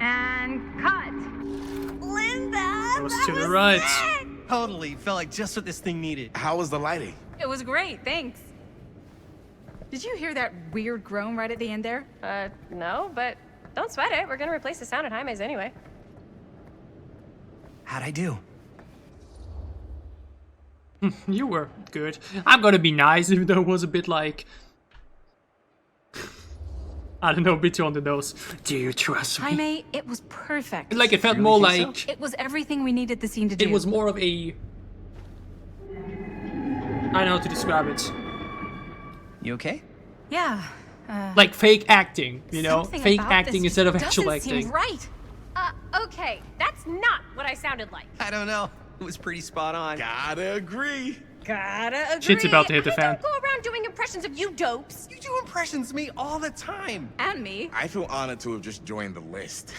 And cut. Linda! Goes to the right. Totally. Felt like just what this thing needed. How was the lighting? It was great, thanks. Did you hear that weird groan right at the end there? No, but don't sweat it. We're gonna replace the sound at Jaime's anyway. How'd I do? You were good. I'm gonna be nice, even though it was a bit like, I don't know, a bit too on the nose. Do you trust me? Jaime, it was perfect. Like, it felt You more really think like... It was everything we needed the scene to do. It was more of a... I don't know how to describe it. You okay? Yeah. Like fake acting, you know? Something Fake about acting this instead of doesn't actual seem acting. right. Okay, that's not what I sounded like. I don't know. It was pretty spot on. Gotta agree. Gotta agree. Shit's about to hit the fan. I don't go around doing impressions of you dopes. You do impressions of me all the time. And me. I feel honored to have just joined the list.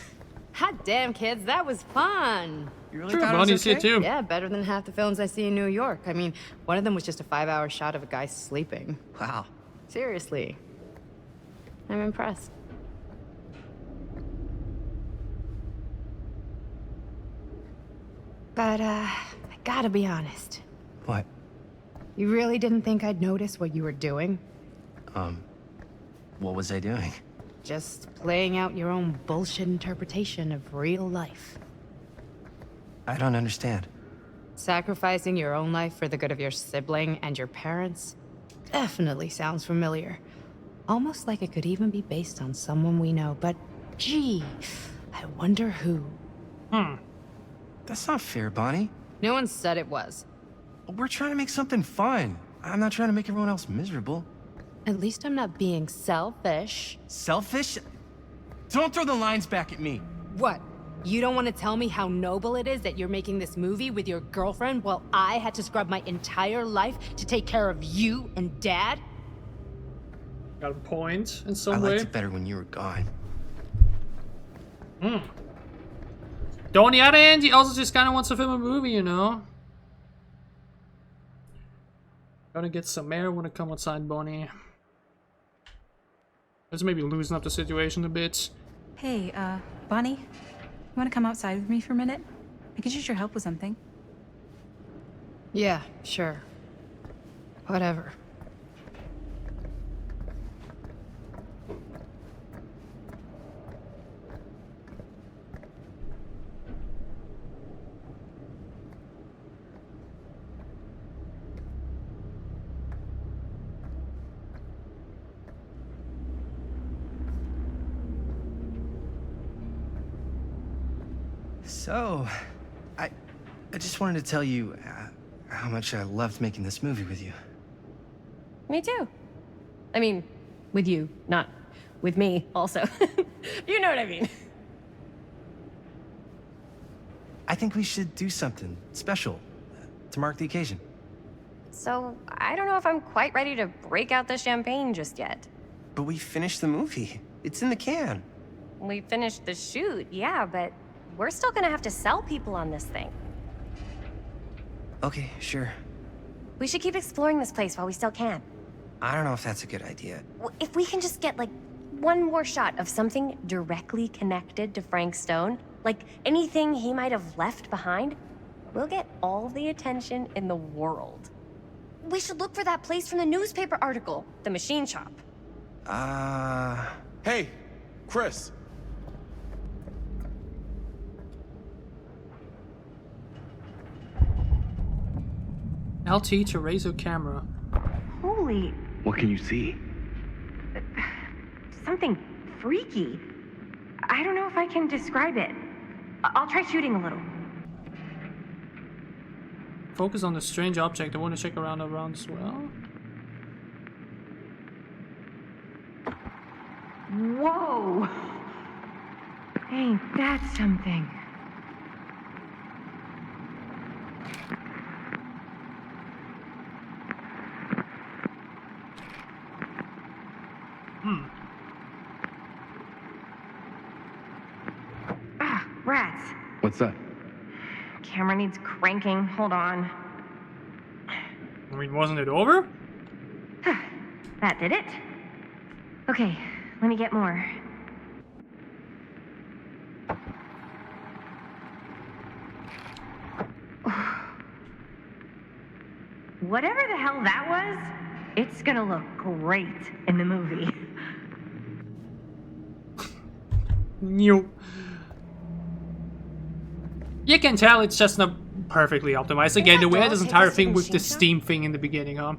Hot damn, kids, that was fun. You really True, thought it was Bonnie's here okay? too. Yeah, better than half the films I see in New York. I mean, one of them was just a 5-hour shot of a guy sleeping. Wow. Seriously. I'm impressed. But, I gotta be honest. What? You really didn't think I'd notice what you were doing? What was I doing? Just playing out your own bullshit interpretation of real life. I don't understand. Sacrificing your own life for the good of your sibling and your parents definitely sounds familiar. Almost like it could even be based on someone we know, but gee, I wonder who. That's not fair, Bonnie. No one said it was. We're trying to make something fun. I'm not trying to make everyone else miserable. At least I'm not being selfish. Selfish? Don't throw the lines back at me. What? You don't want to tell me how noble it is that you're making this movie with your girlfriend while I had to scrub my entire life to take care of you and Dad? Got a point in I some way. liked it better when you were gone. Though on the other hand, he also just kind of wants to film a movie, you know? Gotta get some air when I come outside, Bonnie. Let's maybe loosen up the situation a bit. Hey, Bonnie, you want to come outside with me for a minute? I could use your help with something. Yeah, sure. Whatever. So, I just wanted to tell you how much I loved making this movie with you. Me too. I mean, with you, not with me, also. You know what I mean. I think we should do something special to mark the occasion. So, I don't know if I'm quite ready to break out the champagne just yet. But we finished the movie. It's in the can. We finished the shoot, yeah, but we're still gonna have to sell people on this thing. Okay, sure. We should keep exploring this place while we still can. I don't know if that's a good idea. If we can just get, like, one more shot of something directly connected to Frank Stone, like anything he might have left behind, we'll get all the attention in the world. We should look for that place from the newspaper article, the machine shop. Hey, Chris. LT to raise your camera. Holy, What can you see? something freaky. I don't know if I can describe it. I'll try shooting a little. Focus on the strange object. I want to check around as well. Whoa! Ain't that something? Ah, rats. What's that? Camera needs cranking. Hold on. I mean, wasn't it over? That did it. Okay, let me get more. Whatever the hell that was, it's gonna look great in the movie. New. You can tell it's just not perfectly optimized. Again, the way this entire thing with the Steam thing in the beginning, huh?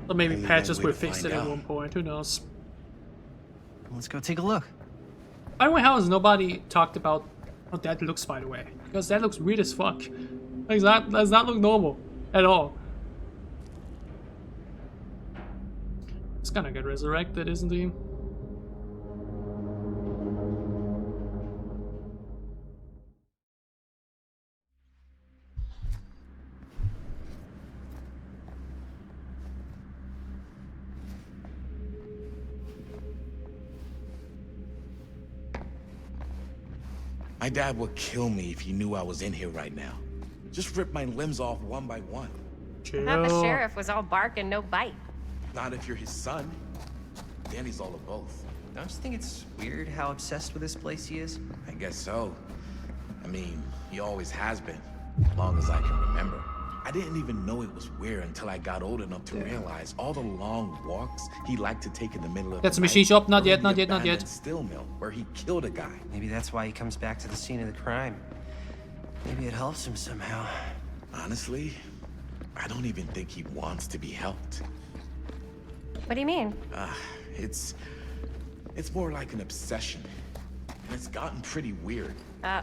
Or maybe Only patches one way were to fixed find at out. one point, who knows? Let's go take a look. By the way, how has nobody talked about how that looks, by the way? Because that looks weird as fuck. Like, that does not look normal at all. He's gonna get resurrected, isn't he? My dad would kill me if he knew I was in here right now. Just rip my limbs off one by one. Chill. Not the sheriff was all bark and no bite. Not if you're his son. Danny's all of both. Don't you think it's weird how obsessed with this place he is? I guess so. I mean, he always has been, as long as I can remember. I didn't even know it was weird until I got old enough to realize all the long walks he liked to take in the middle of That's the a machine night, shop. Not or yet, the not yet, not yet. abandoned steel mill where he killed a guy. Maybe that's why he comes back to the scene of the crime. Maybe it helps him somehow. Honestly, I don't even think he wants to be helped. What do you mean? It's more like an obsession, and it's gotten pretty weird.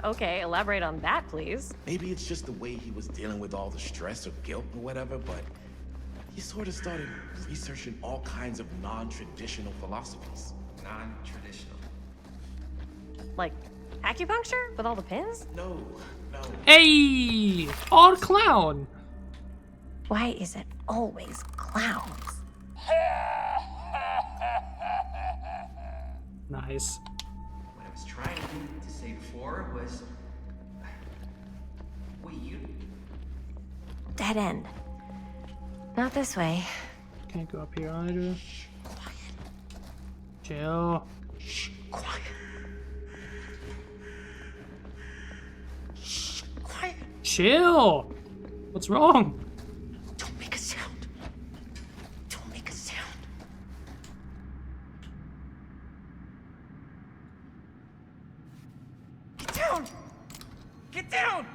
Okay, elaborate on that, please. Maybe it's just the way he was dealing with all the stress or guilt or whatever, but he sort of started researching all kinds of non-traditional philosophies. Non-traditional. Like Acupuncture? With all the pins? No. Hey! Odd clown! Why is it always clowns? Nice. What I was trying to say before was... Wait, you... Dead end. Not this way. Can't go up here either. Chill. Quiet. Quiet. Chill! What's wrong? Don't make a sound. Don't make a sound. Get down! Get down!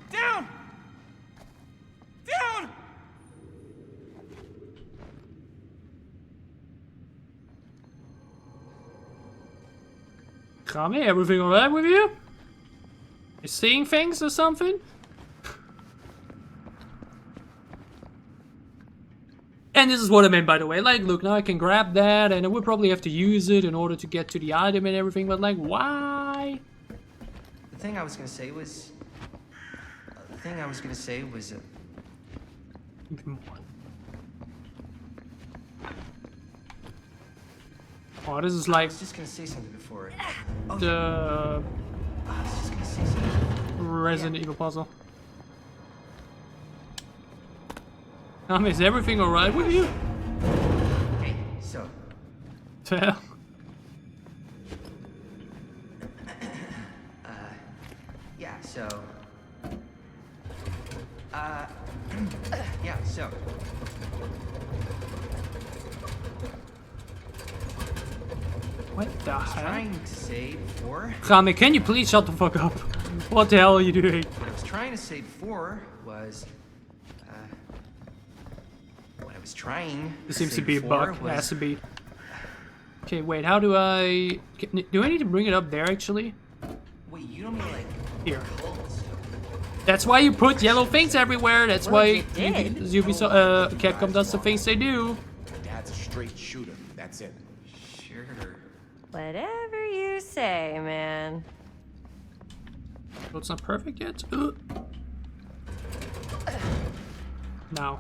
Down! Down! Kami, everything alright with you? You seeing things or something? And this is what I meant, by the way. Like, look, now I can grab that, and I would probably have to use it in order to get to the item and everything, but like, why? The thing I was gonna say was... Even more. Oh, this is I like was just gonna say something before. the I was just gonna say something. Resident Evil puzzle. Is everything alright with you? Okay, so... Tell. Yeah, so... yeah, so... What the hell? Trying to say before... Kami, can you please shut the fuck up? What the hell are you doing? What I was trying to say before was... what I was trying There to seems say to be a before bug. was... Has to be. Okay, wait, how do I... Do I need to bring it up there, actually? Wait, you don't mean like... Here. cold stuff? That's why you put yellow things everywhere. That's Well, why you did. Ubisoft, Capcom does the things they do. Dad's a straight shooter. That's it. Sure. Whatever you say, man. So it's not perfect yet. Now,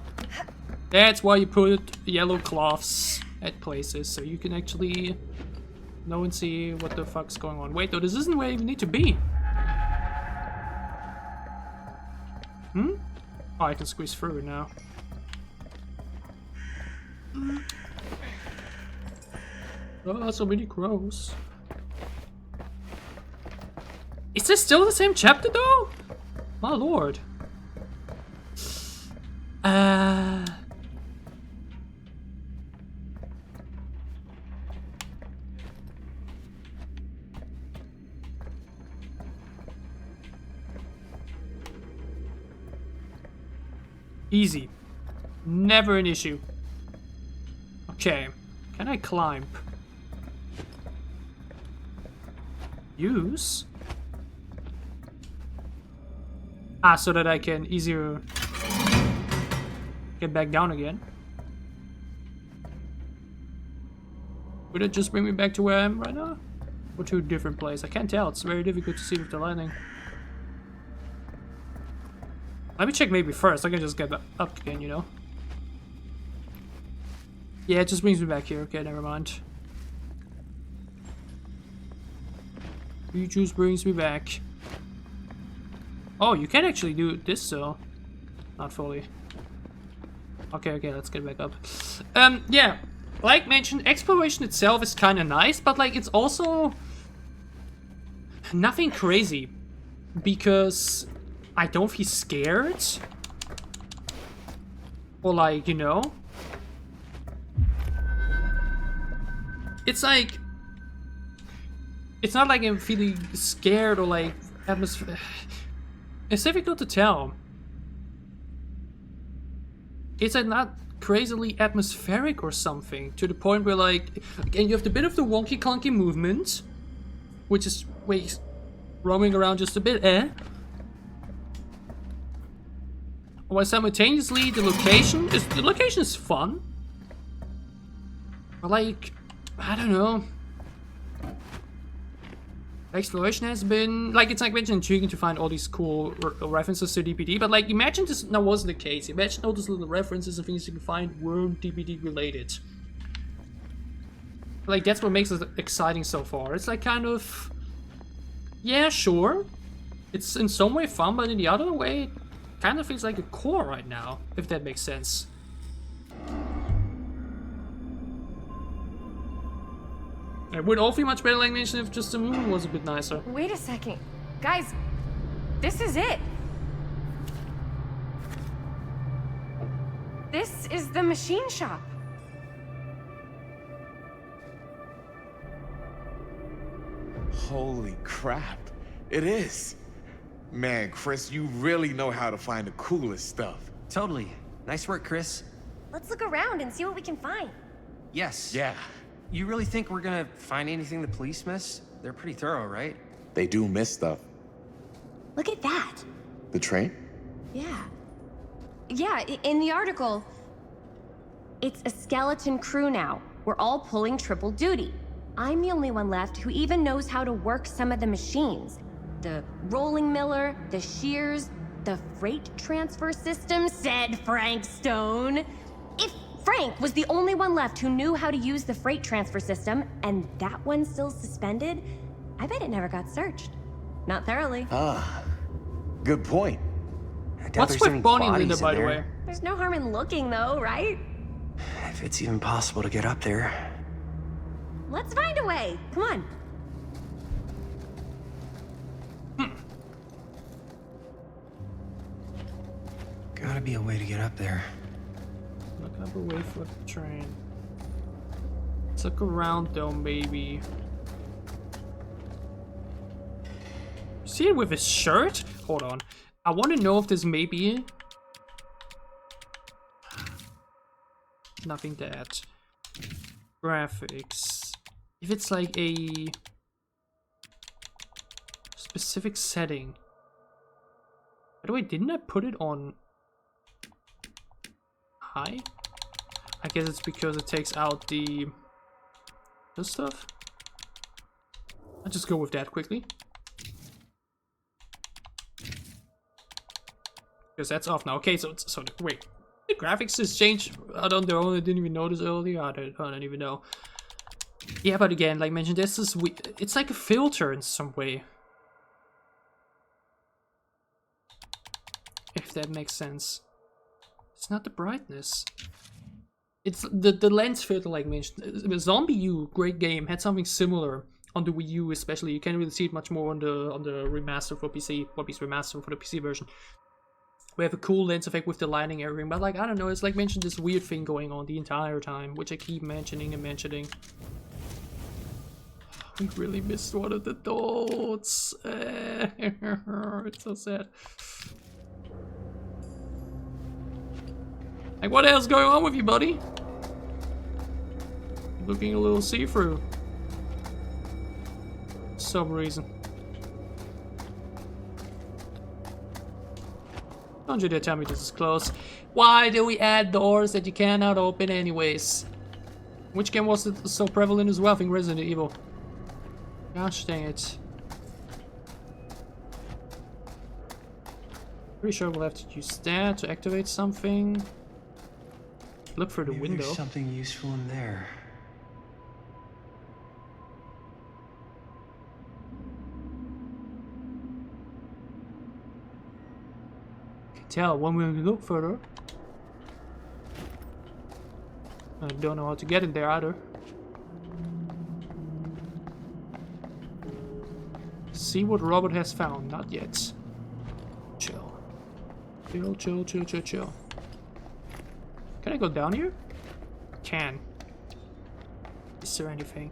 that's why you put yellow cloths at places, so you can actually know and see what the fuck's going on. Wait, though, this isn't where you need to be. Hmm? Oh, I can squeeze through it now. Oh, so many crows. Is this still the same chapter, though? My lord. Easy. Never an issue. Okay. Can I climb? Use? Ah, so that I can easier get back down again. Would it just bring me back to where I am right now? Or to a different place? I can't tell. It's very difficult to see with the lighting. Let me check maybe first. I can just get up again, you know? Yeah, it just brings me back here. Okay, never mind. You just brings me back. Oh, you can actually do this, so... Not fully. Okay, let's get back up. Yeah. Like mentioned, exploration itself is kind of nice, but like, it's also... nothing crazy. Because... I don't feel scared. Or like, you know. It's like... It's not like I'm feeling scared or like... atmosphere. It's difficult to tell. It's like not crazily atmospheric or something. To the point where like... Again, you have the bit of the wonky clunky movement. Which is... Wait... Roaming around just a bit, While simultaneously the location is fun. But like, I don't know. Exploration has been, like, it's like mentioned, intriguing to find all these cool references to DPD, but like, imagine this now wasn't the case. Imagine all those little references and things you can find weren't DPD related. Like, that's what makes it exciting so far. It's like kind of, yeah, sure, it's in some way fun, but in the other way, it kind of feels like a core right now, if that makes sense. It would all feel much better, like mentioned, if just the moon was a bit nicer. Wait a second. Guys, this is it. This is the machine shop. Holy crap. It is. Man, Chris, you really know how to find the coolest stuff. Totally. Nice work, Chris. Let's look around and see what we can find. Yes. Yeah, You really think we're gonna find anything the police miss? They're pretty thorough, right? they do miss stuff. Look at that. The train? Yeah. Yeah, in the article, it's a skeleton crew now. We're all pulling triple duty. I'm the only one left who even knows how to work some of the machines. The rolling miller, the shears, the freight transfer system, said Frank Stone. If Frank was the only one left who knew how to use the freight transfer system, and that one's still suspended, I bet it never got searched. Not thoroughly. Ah, good point. I doubt What's there's with any Bonnie and bodies Linda, in by the there. way? There's no harm in looking, though, right? If it's even possible to get up there. Let's find a way. Come on. Gotta be a way to get up there. Look up a way for the train. Let's look around though, maybe. See it with his shirt? Hold on. I want to know if this may be... Nothing that. Graphics. If it's like a specific setting. By the way, didn't I put it on high? I guess it's because it takes out the stuff. I'll just go with that quickly. Because that's off now. Okay, so wait. The graphics just changed. I don't know. I didn't even notice earlier. I don't even know. Yeah, but again, like mentioned, this is it's like a filter in some way. If that makes sense. It's not the brightness. It's the lens filter, like mentioned. Zombie U, great game, had something similar on the Wii U, especially. You can't really see it much more on the remaster for PC, remaster for the PC version. We have a cool lens effect with the lighting and everything, but like I don't know, it's like mentioned this weird thing going on the entire time, which I keep mentioning and mentioning. We really missed one of the dots. It's so sad. Like, what the hell's going on with you, buddy? Looking a little see-through. For some reason. Don't you dare tell me this is close. Why do we add doors that you cannot open anyways? Which game was it so prevalent as well? I think Resident Evil. Gosh dang it. Pretty sure we'll have to use that to activate something. Look for the Maybe window. There's something useful in there. Can tell when we look further. I don't know how to get in there either. See what Robert has found. Not yet. Chill. Chill, chill, chill, chill, chill. Can I go down here? Can. Is there anything?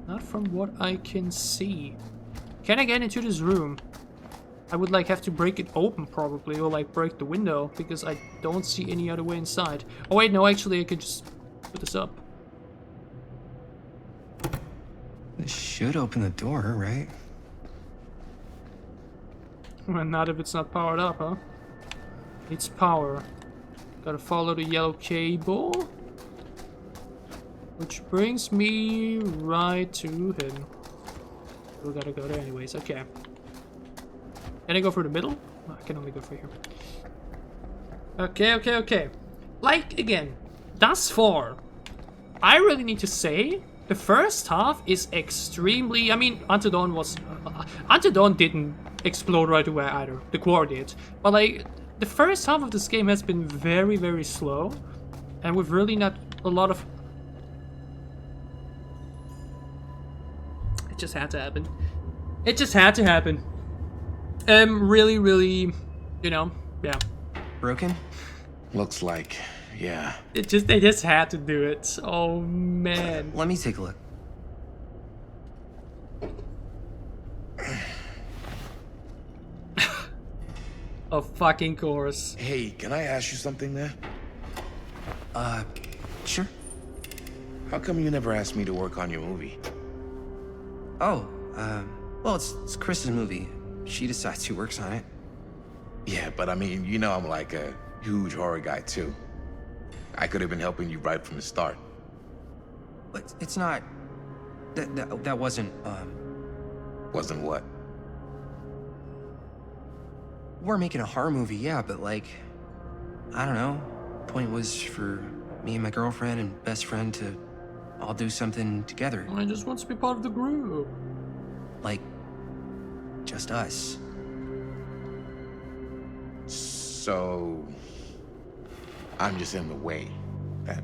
Not from what I can see. Can I get into this room? I would like have to break it open probably, or like break the window, because I don't see any other way inside. Oh wait, no, actually I could just put this up. This should open the door, right? Well, not if it's not powered up, huh? It's power. Gotta follow the yellow cable. Which brings me right to him. We gotta go there anyways, okay. Can I go through the middle? No, I can only go through here. Okay. Like, again, thus far, I really need to say, the first half is extremely... I mean, Until Dawn was... Until Dawn didn't explode right away either. The Quarry did. But, like, the first half of this game has been very, very slow. And with really not a lot of... It just had to happen. It just had to happen. Really, really, you know, yeah. Broken? Looks like, yeah. They just had to do it. Oh man. Let me take a look. Of fucking course. Hey, can I ask you something there? Sure. How come you never asked me to work on your movie? Oh, well, it's Chris's movie. She decides who works on it. Yeah, but I mean, you know I'm like a huge horror guy too. I could have been helping you right from the start. But it's not... That wasn't, Wasn't what? We're making a horror movie, yeah, but like... I don't know. Point was for me and my girlfriend and best friend to all do something together. I just want to be part of the group. Like... just us. So... I'm just in the way, then.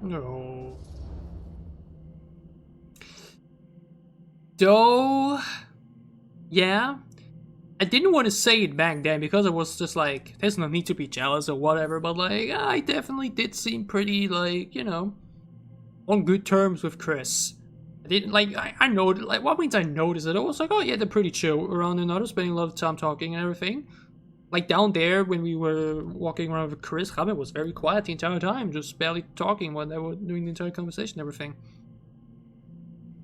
No. Though... Yeah. I didn't want to say it back then because I was just like, there's no need to be jealous or whatever, but like, I definitely did seem pretty, like, you know, on good terms with Chris. I didn't, like, I know, like, what means I noticed it? I was like, oh yeah, they're pretty chill around another, spending a lot of time talking and everything. Like, down there, when we were walking around with Chris, Jaime was very quiet the entire time, just barely talking when they were doing the entire conversation and everything.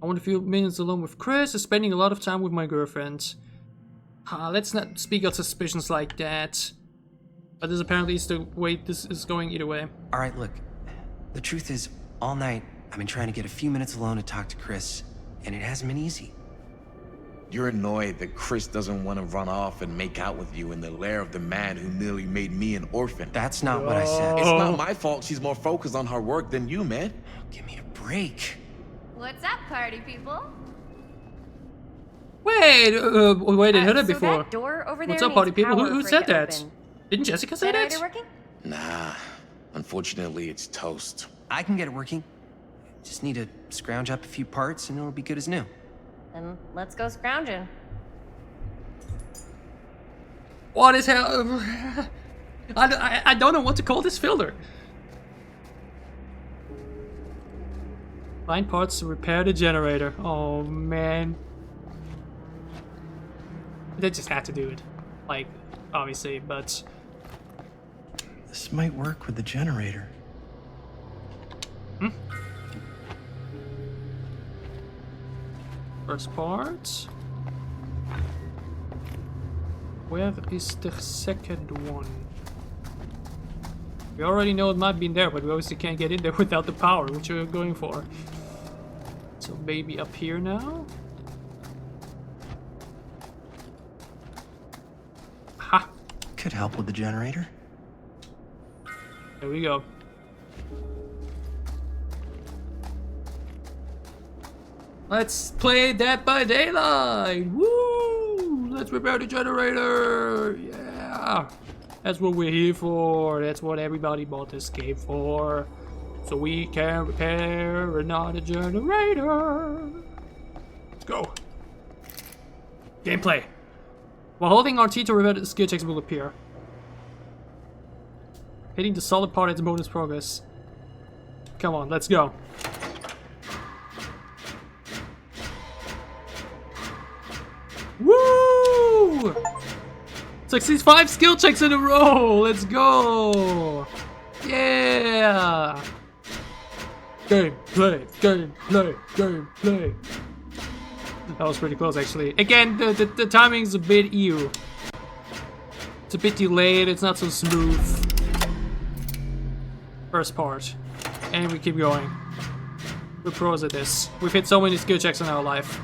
I want a few minutes alone with Chris, and spending a lot of time with my girlfriend. Let's not speak of suspicions like that. But this apparently is the way this is going either way. Alright, look. The truth is, all night, I've been trying to get a few minutes alone to talk to Chris, and it hasn't been easy. You're annoyed that Chris doesn't want to run off and make out with you in the lair of the man who nearly made me an orphan. That's not what I said. It's not my fault she's more focused on her work than you, man. Give me a break. What's up, party people? Wait, wait, I heard it So before. that door over What's there up, party needs people? power Who for it said to that? open. Didn't Jessica say that? Generator working? Nah, unfortunately it's toast. I can get it working. Just need to scrounge up a few parts and it'll be good as new. Then let's go scrounging. What is hell? I don't know what to call this filter. Find parts to repair the generator. Oh man. They just had to do it. Like, obviously, but... This might work with the generator. First part. Where is the second one? We already know it might be in there, but we obviously can't get in there without the power, which we're going for. So maybe up here now? Ha! Could help with the generator. There we go. Let's play Dead by Daylight! Woo! Let's repair the generator! Yeah! That's what we're here for. That's what everybody bought this game for. So we can repair another generator. Let's go. Gameplay. While holding RT to repair, the skill checks will appear. Hitting the solid part is bonus progress. Come on, let's go. Woo! Succeeds 5 skill checks in a row. Let's go. Yeah. Gameplay, gameplay, gameplay. That was pretty close, actually. Again, the timing's a bit ew. It's a bit delayed. It's not so smooth. First part. And we keep going. We're pros at this. We've hit so many skill checks in our life.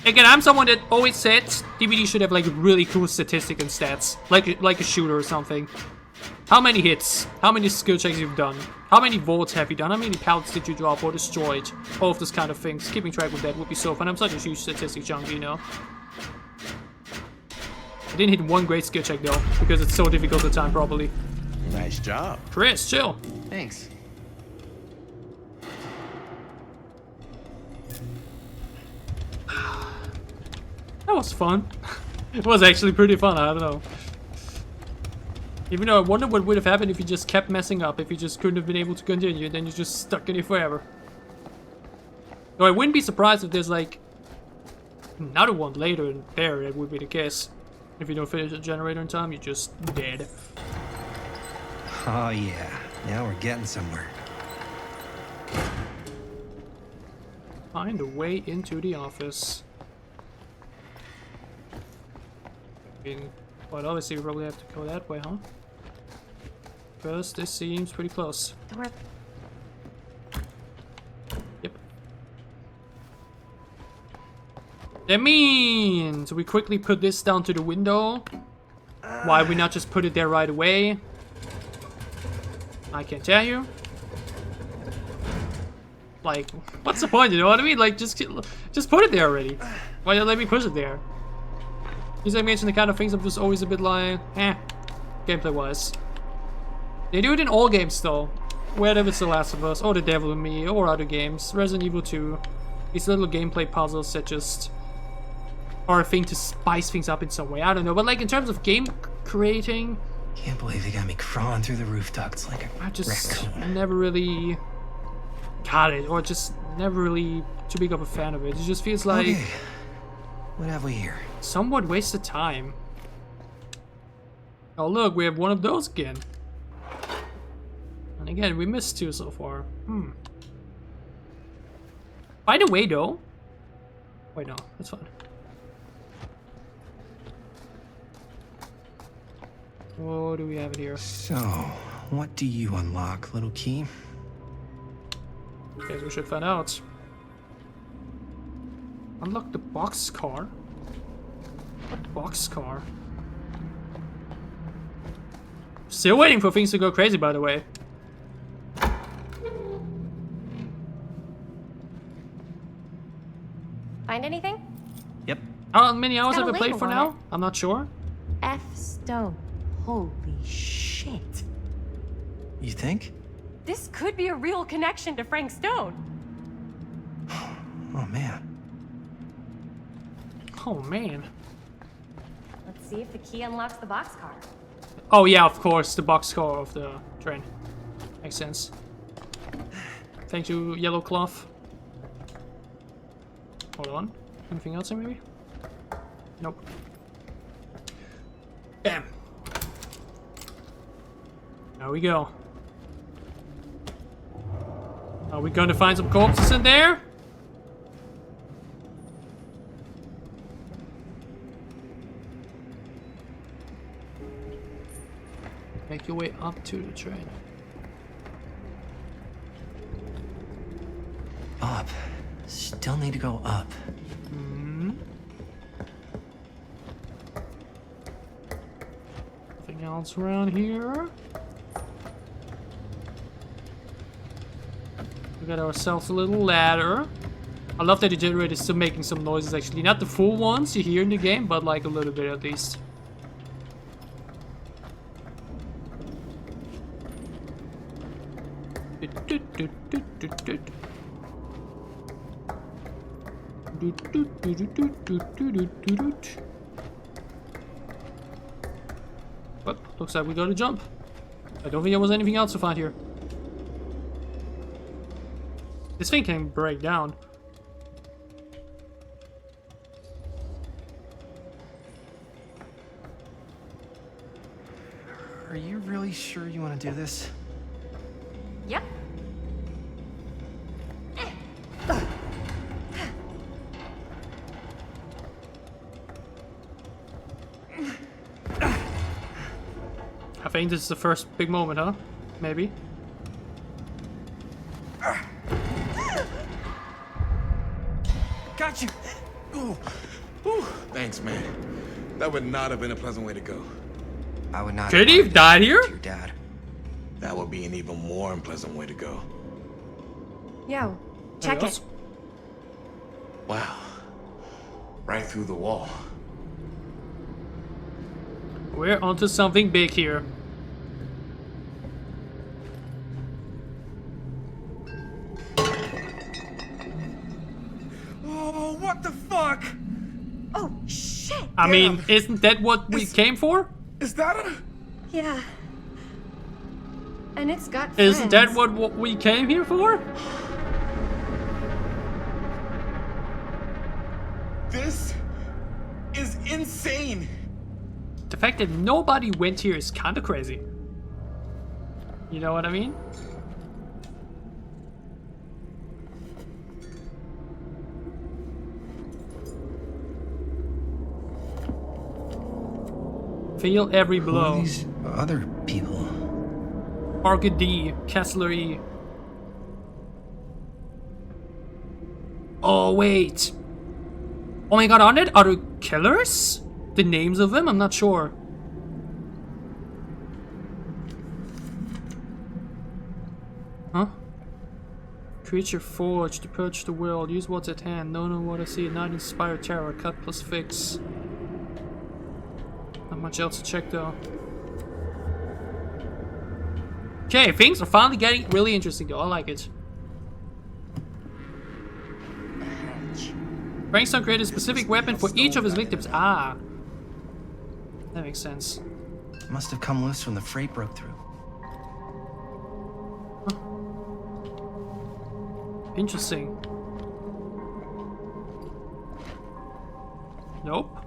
Again, I'm someone that always said DVD should have like really cool statistic and stats. Like a shooter or something. How many hits? How many skill checks you've done? How many volts have you done? How many pallets did you drop or destroyed? All of those kind of things. Keeping track of that would be so fun. I'm such a huge statistic junkie, you know. I didn't hit one great skill check though, because it's so difficult to time properly. Nice job. Chris, chill. Thanks. That was fun. It was actually pretty fun, I don't know. Even though I wonder what would have happened if you just kept messing up, if you just couldn't have been able to continue, then you're just stuck in it forever. Though I wouldn't be surprised if there's like another one later in there, that would be the case. If you don't finish the generator in time, you're just dead. Oh yeah, now we're getting somewhere. Find a way into the office. I mean, well, obviously we probably have to go that way, huh? Because this seems pretty close. Yep. That means we quickly put this down to the window. Why we not just put it there right away? I can't tell you. Like, what's the point, you know what I mean? Like, just put it there already. Why don't let me push it there? These I mentioned the kind of things I'm just always a bit like, gameplay-wise. They do it in all games though. Whether it's The Last of Us, or The Devil in Me, or other games. Resident Evil 2. These little gameplay puzzles that just are a thing to spice things up in some way. I don't know, but like in terms of game creating... Can't believe they got me crawling through the roof ducts like a I just raccoon. never really got it, or just never really too big of a fan of it. It just feels like... Okay. What have we here? Somewhat wasted time. Oh look, we have one of those again. And again, we missed two so far. By the way though... Wait, no, that's fine. What do we have here? So, what do you unlock, little key? Okay, we should find out. Unlock the boxcar? What boxcar? Still waiting for things to go crazy, by the way. Find anything? Yep. How many hours got have a I played label for on now? it. I'm not sure. F Stone. Holy shit. You think? This could be a real connection to Frank Stone. Oh man. Oh man. Let's see if the key unlocks the boxcar. Oh yeah, of course, the boxcar of the train. Makes sense. Thank you, Yellow Cloth. Hold on. Anything else here, maybe? Nope. Bam. There we go. Are we going to find some corpses in there? Make your way up to the train. Up. Still need to go up. Nothing else around here. We got ourselves a little ladder. I love that the generator is still making some noises actually. Not the full ones you hear in the game, but like a little bit at least. But looks like we gotta jump. I don't think there was anything else to find here. This thing can break down. Are you really sure you want to do this? Yep. I think this is the first big moment, huh? Maybe. Got you. Ooh. Ooh. Thanks, man. That would not have been a pleasant way to go. I would not. Could he have died here? Your dad. That would be an even more unpleasant way to go. Yo, check it. Wow. Right through the wall. We're onto something big here. Oh, what the fuck? Oh, shit! I mean, isn't that what we came for? Is that a... Yeah. And it's got Isn't that friends. what we came here for? This is insane. The fact that nobody went here is kind of crazy. You know what I mean? Feel every Who are blow. these other people? Parker D, Kessler E. Oh wait. Oh my god, aren't it other killers? The names of them? I'm not sure. Huh? Creature forged to purge the world. Use what's at hand. No what I see. Not inspire terror. Cut plus fix. Not much else to check though. Okay, things are finally getting really interesting though. I like it. Frankstone created a specific weapon for each of his victims. Ah. That makes sense. Must have come loose when the freight broke through. Interesting. Nope.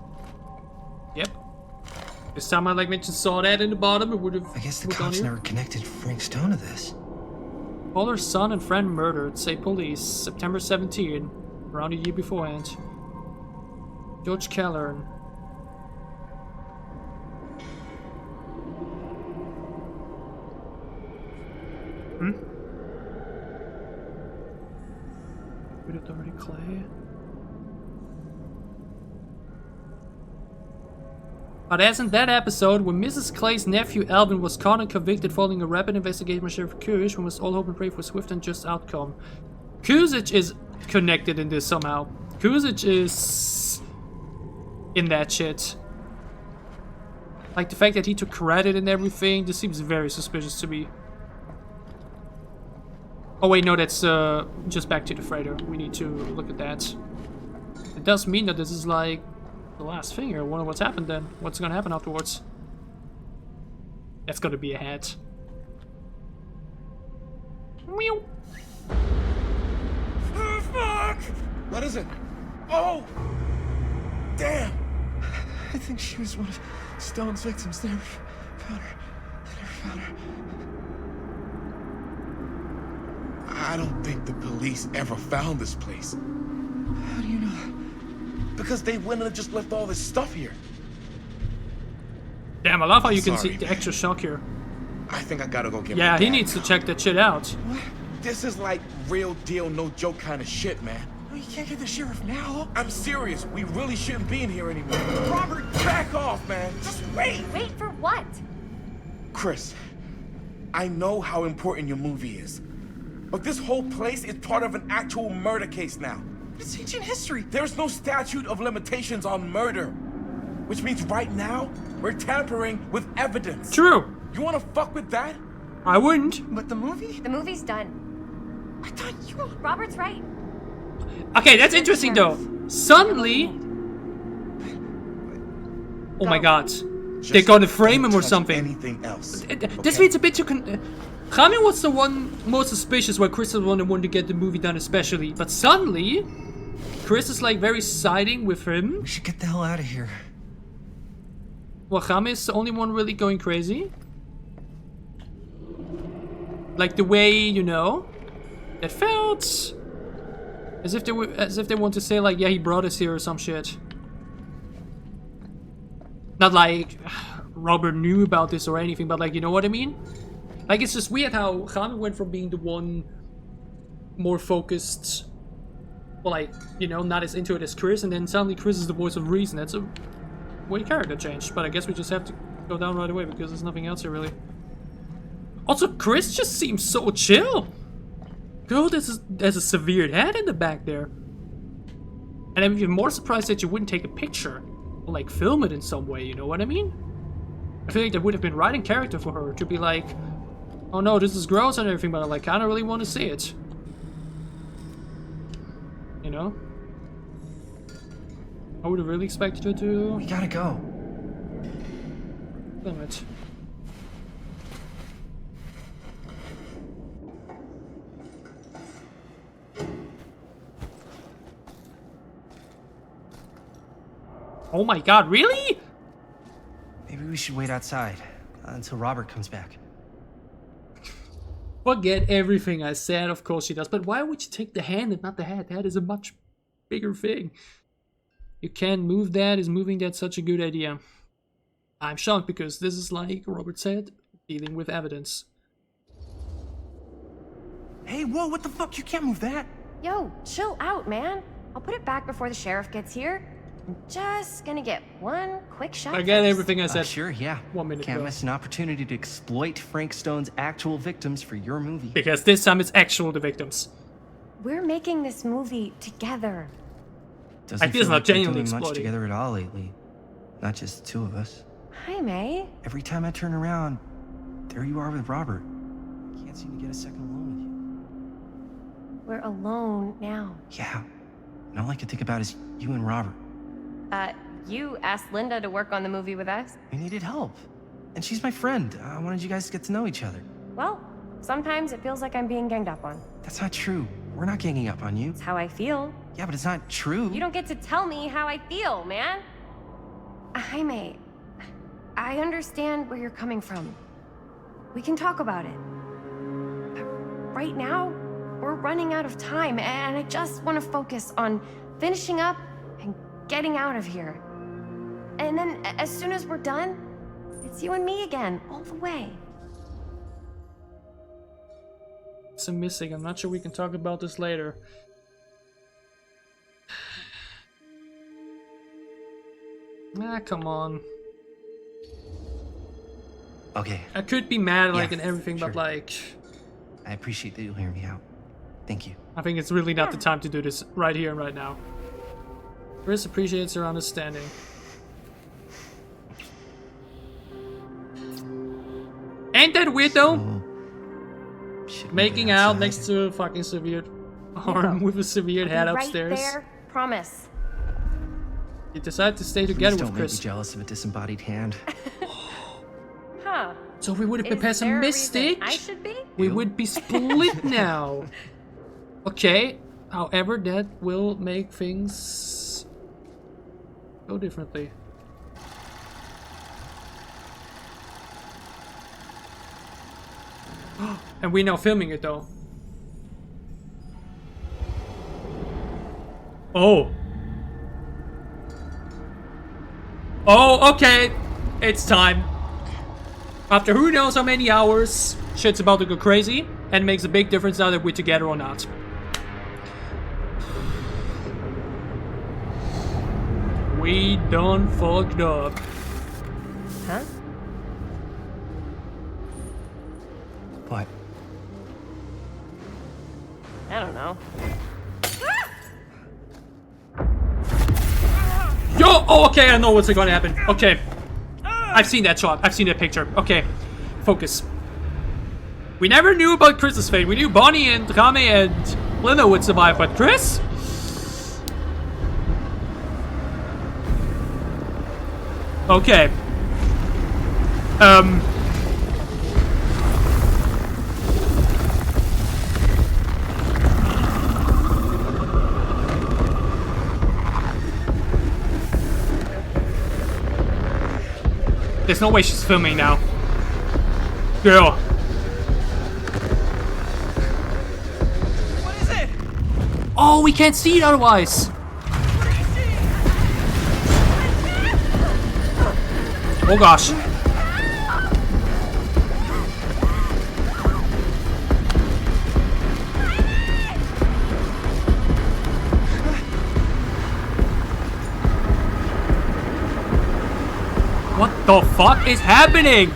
Yep. This time I like mentioned saw that in the bottom, it would have. I guess the cops never connected Frank Stone to this. Caller's son and friend murdered, say police, September 17, around a year beforehand. George Keller. Bit of dirty clay. But as in that episode, when Mrs. Clay's nephew Alvin was caught and convicted following a rapid investigation by Sheriff Courage, we must all hope and pray for a swift and just outcome. Cousage is connected in this somehow. Cousage is in that shit. Like the fact that he took credit and everything, this seems very suspicious to me. Oh wait, no, that's just back to the freighter. We need to look at that. It does mean that this is like the last thing here. I wonder what's happened then. What's gonna happen afterwards? That's gonna be a hat. Meow. Oh, fuck! What is it? Oh! Damn! I think she was one of Stone's victims. They never found her. They never found her. I don't think the police ever found this place. How do you know that? Because they wouldn't have just left all this stuff here. Damn, I love how you can Sorry, see the man. extra shock here. I think I gotta go get Yeah, my he dad needs now. to check that shit out. What? This is like real deal, no joke kind of shit, man. No, you can't get the sheriff now. I'm serious. We really shouldn't be in here anymore. Robert, back off, man. Just wait. Wait for what? Chris, I know how important your movie is. But this whole place is part of an actual murder case now. It's ancient history. There's no statute of limitations on murder. Which means right now, we're tampering with evidence. True. You wanna fuck with that? I wouldn't. But the movie? The movie's done. I thought you... Robert's right. Okay, that's interesting though. Suddenly... Oh my god. They're Just gonna frame don't him or touch something. Anything else. This okay? means a bit too Rami was the one most suspicious where Chris was the one who wanted to get the movie done especially. But suddenly, Chris is like very siding with him. We should get the hell out of here. Well, Rami is the only one really going crazy. Like the way, you know, it felt as if they want to say like, yeah, he brought us here or some shit. Not like Robert knew about this or anything, but like, you know what I mean? Like, it's just weird how Rami went from being the one more focused, or like, you know, not as into it as Chris, and then suddenly Chris is the voice of reason. That's a way character change, but I guess we just have to go down right away because there's nothing else here really. Also, Chris just seems so chill. Girl, there's a severed head in the back there. And I'm even more surprised that you wouldn't take a picture or like film it in some way, you know what I mean? I feel like that would have been right in character for her to be like, oh no, this is gross and everything, but I like kinda really want to see it. You know? I would have really expected her to... We gotta go. Damn it. Oh my god, really? Maybe we should wait outside until Robert comes back. Forget everything I said, of course she does. But why would you take the hand and not the head? The head is a much bigger thing. You can't move that. Is moving that such a good idea? I'm shocked because this is, like Robert said, dealing with evidence. Hey, whoa, what the fuck? You can't move that. Yo, chill out, man. I'll put it back before the sheriff gets here. I'm just gonna get one quick shot. I get first. everything I said. Sure, yeah. 1 minute Can't ago. miss an opportunity to exploit Frank Stone's actual victims for your movie. Because this time it's actual the victims. We're making this movie together. Doesn't I feel feel not like we're genuinely doing much exploiting. together at all lately. Not just the two of us. Hi, May. Every time I turn around, there you are with Robert. Can't seem to get a second alone with you. We're alone now. Yeah. And all I can think about is you and Robert. You asked Linda to work on the movie with us? We needed help. And she's my friend. I wanted you guys to get to know each other. Well, sometimes it feels like I'm being ganged up on. That's not true. We're not ganging up on you. It's how I feel. Yeah, but it's not true. You don't get to tell me how I feel, man. Jaime, I understand where you're coming from. We can talk about it. But right now, we're running out of time, and I just want to focus on finishing up and getting out of here. And then, as soon as we're done, it's you and me again, all the way. Some missing. I'm not sure we can talk about this later. Ah, come on. Okay. I could be mad, like, Yeah, and everything, sure. but, like... I appreciate that you'll hear me out. Thank you. I think it's really not the time to do this right here and right now. Chris appreciates her understanding. Ain't that weird, though? Should we Making get out outside? next to a fucking severed arm with a severed head Right upstairs. there, promise. You decide to stay Please together don't with make me Chris. jealous of a disembodied hand. Huh. So we would have been Is past a there a mistake. reason I should be? We would be split now. Okay. However, that will make things go differently. And we're now filming it though. Oh. Oh, okay. It's time. After who knows how many hours, shit's about to go crazy, and makes a big difference now that we're together or not. We done fucked up. Huh? What? I don't know. Yo! Oh, okay, I know what's gonna happen. Okay. I've seen that shot. I've seen that picture. Okay. Focus. We never knew about Chris's fate. We knew Bonnie and Rame and Linda would survive, but Chris? Okay. There's no way she's filming now. Girl. What is it? Oh, we can't see it otherwise. Oh gosh. the fuck is happening?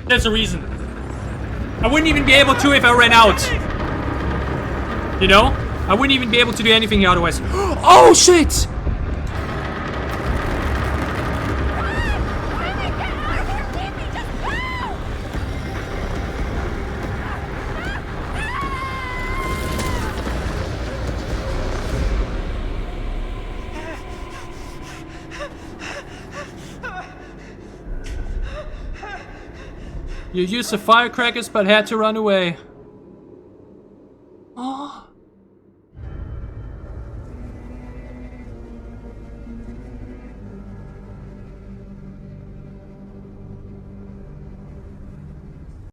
There's a reason. I wouldn't even be able to if I ran out. You know? I wouldn't even be able to do anything here otherwise. Oh shit! You used the firecrackers but had to run away. Oh.